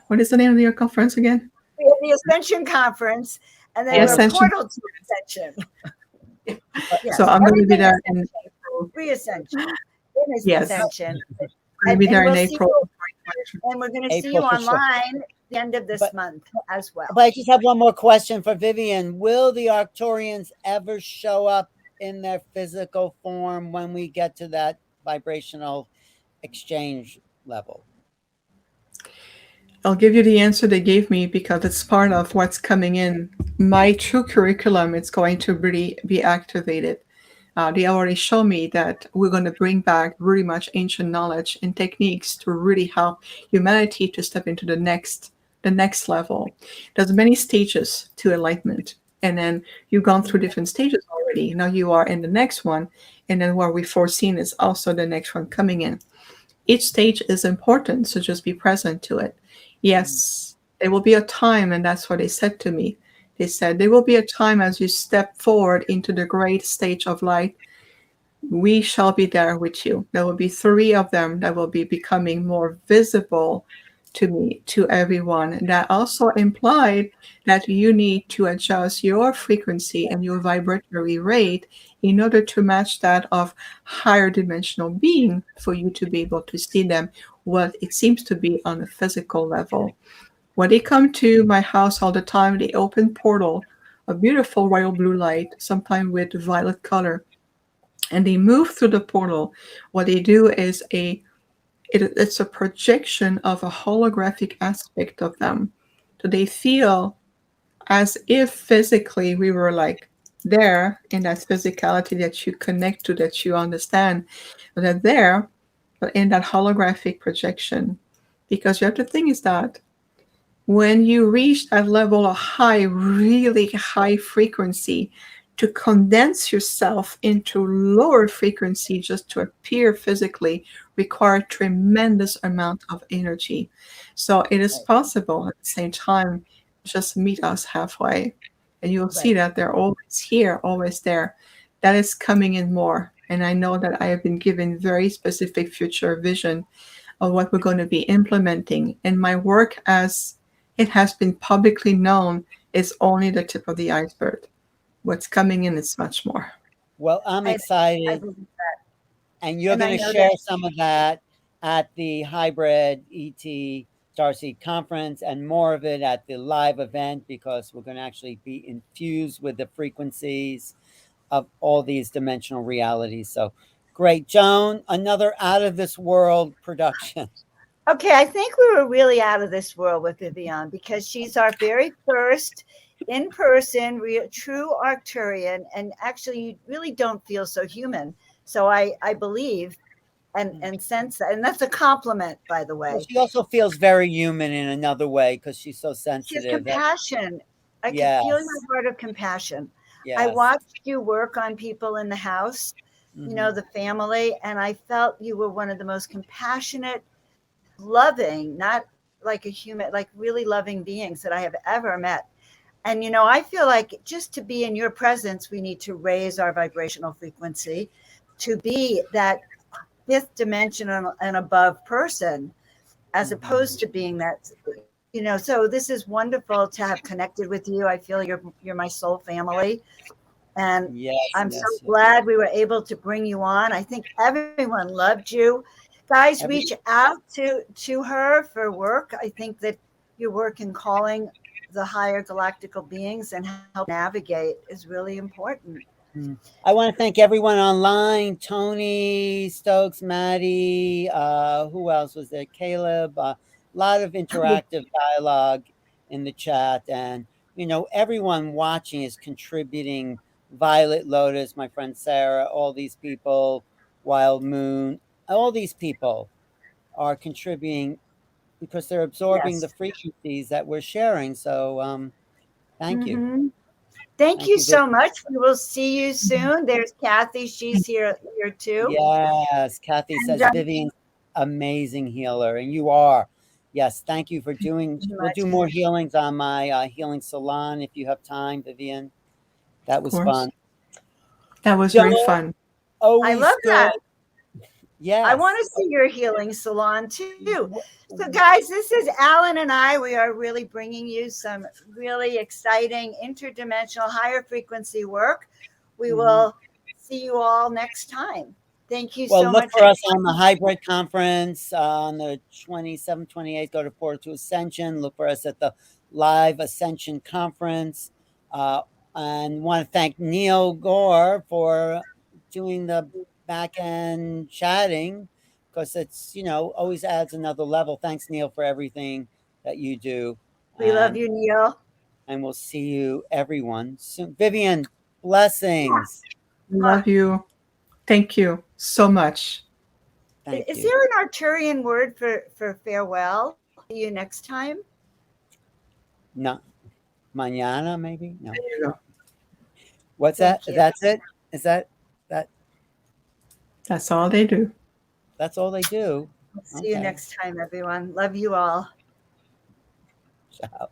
What is the name of your conference again? The Ascension Conference. And then The we're ascension. portal to ascension. Yes, So I'm going to be everything there in ascension, April. re-ascension, then is Yes, ascension. I'm going to be And there in we'll see April. you, and we're going to see you April for sure. online the end of this But month as well. But I just have one more question for Vivian. Will the Arcturians ever show up in their physical form when we get to that vibrational exchange level? I'll give you the answer they gave me because it's part of what's coming in. My true curriculum is going to really be activated. They already show me that we're going to bring back really much ancient knowledge and techniques to really help humanity to step into the next level. There's many stages to enlightenment, and then you've gone through different stages already. Now you are in the next one, and then what we've foreseen is also the next one coming in. Each stage is important, so just be present to it. Yes, there will be a time, and that's what they said to me. They said there will be a time as you step forward into the great stage of light. We shall be there with you. There will be three of them that will be becoming more visible to me, to everyone. That also implied that you need to adjust your frequency and your vibratory rate in order to match that of higher dimensional being for you to be able to see them what it seems to be on a physical level. When they come to my house all the time, they open portal, a beautiful royal blue light, sometimes with violet color, and they move through the portal. What they do is it's a projection of a holographic aspect of them. So they feel as if physically we were like there in that physicality that you connect to, that you understand, they're there, but in that holographic projection. Because you have to think is that when you reach that level of high, really high frequency, to condense yourself into lower frequency just to appear physically require tremendous amount of energy. So it is possible at the same time, just meet us halfway. And you'll see that they're always here, always there. That is coming in more. And I know that I have been given very specific future vision of what we're going to be implementing. And my work, as it has been publicly known, is only the tip of the iceberg. What's coming in is much more. Well, I'm I excited. believe that. And you're And I going to know share that some of that at the hybrid ET Starseed conference and more of it at the live event because we're going to actually be infused with the frequencies of all these dimensional realities. So great. Joan, another out of this world production. Okay, I think we were really out of this world with Vivian because she's our very first in person, true Arcturian. And actually, you really don't feel so human. So I believe and sense that. And that's a compliment, by the Well, way. she also feels very human in another way because she's so She has sensitive. compassion. I could Yes. feel your heart of compassion. I Yes. watched you work on people in the house, the family, and I felt you were one of the most compassionate, loving, not like a human, like really loving beings that I have ever met. And, I feel like just to be in your presence, we need to raise our vibrational frequency to be that fifth dimensional and above person, as opposed to being that, so this is wonderful to have connected with you. I feel you're my soul family. And Yes, I'm yes, so yes. glad we were able to bring you on. I think everyone loved you. Guys, reach out to her for work. I think that your work in calling the higher galactical beings and help navigate is really important. I want to thank everyone online. Tony, Stokes, Maddie, who else was there? Caleb. A lot of interactive dialogue in the chat. And, everyone watching is contributing. Violet Lotus, my friend Sarah, all these people, Wild Moon, all these people are contributing because they're absorbing the Yes. frequencies that we're sharing. So thank you. Mm-hmm. Thank you Vic. so much. We will see you soon. There's Kathy. She's here too. Yes, Kathy And says Vivian's amazing healer, and you are. Yes, thank you for doing. We'll do more healings on my healing salon if you have time, Vivian. That Of was course. fun. That was Joan, very fun. I always love good. that. I want to Yes. see your healing salon too. So, guys, this is Alan and I. We are really bringing you some really exciting interdimensional higher frequency work. We Mhm. will see you all next time. Thank you Well, so look much. for us on the hybrid conference on the 27th, 28th. Go to Portal to Ascension. Look for us at the live Ascension conference. Uh, and want to thank Neil Gore for doing the back end chatting because it's, always adds another level. Thanks, Neil, for everything that you do. We love And you, Neil. and we'll see you everyone soon. Vivian, blessings. Love you. Thank you so much. Thank Is you. there an Arcturian word for farewell? See you next time. No, mañana, maybe? No. There you go. What's that? Thank you. That's it? Is that That's all they do. that's all they do? See you Okay. next time, everyone. Love you all. Ciao.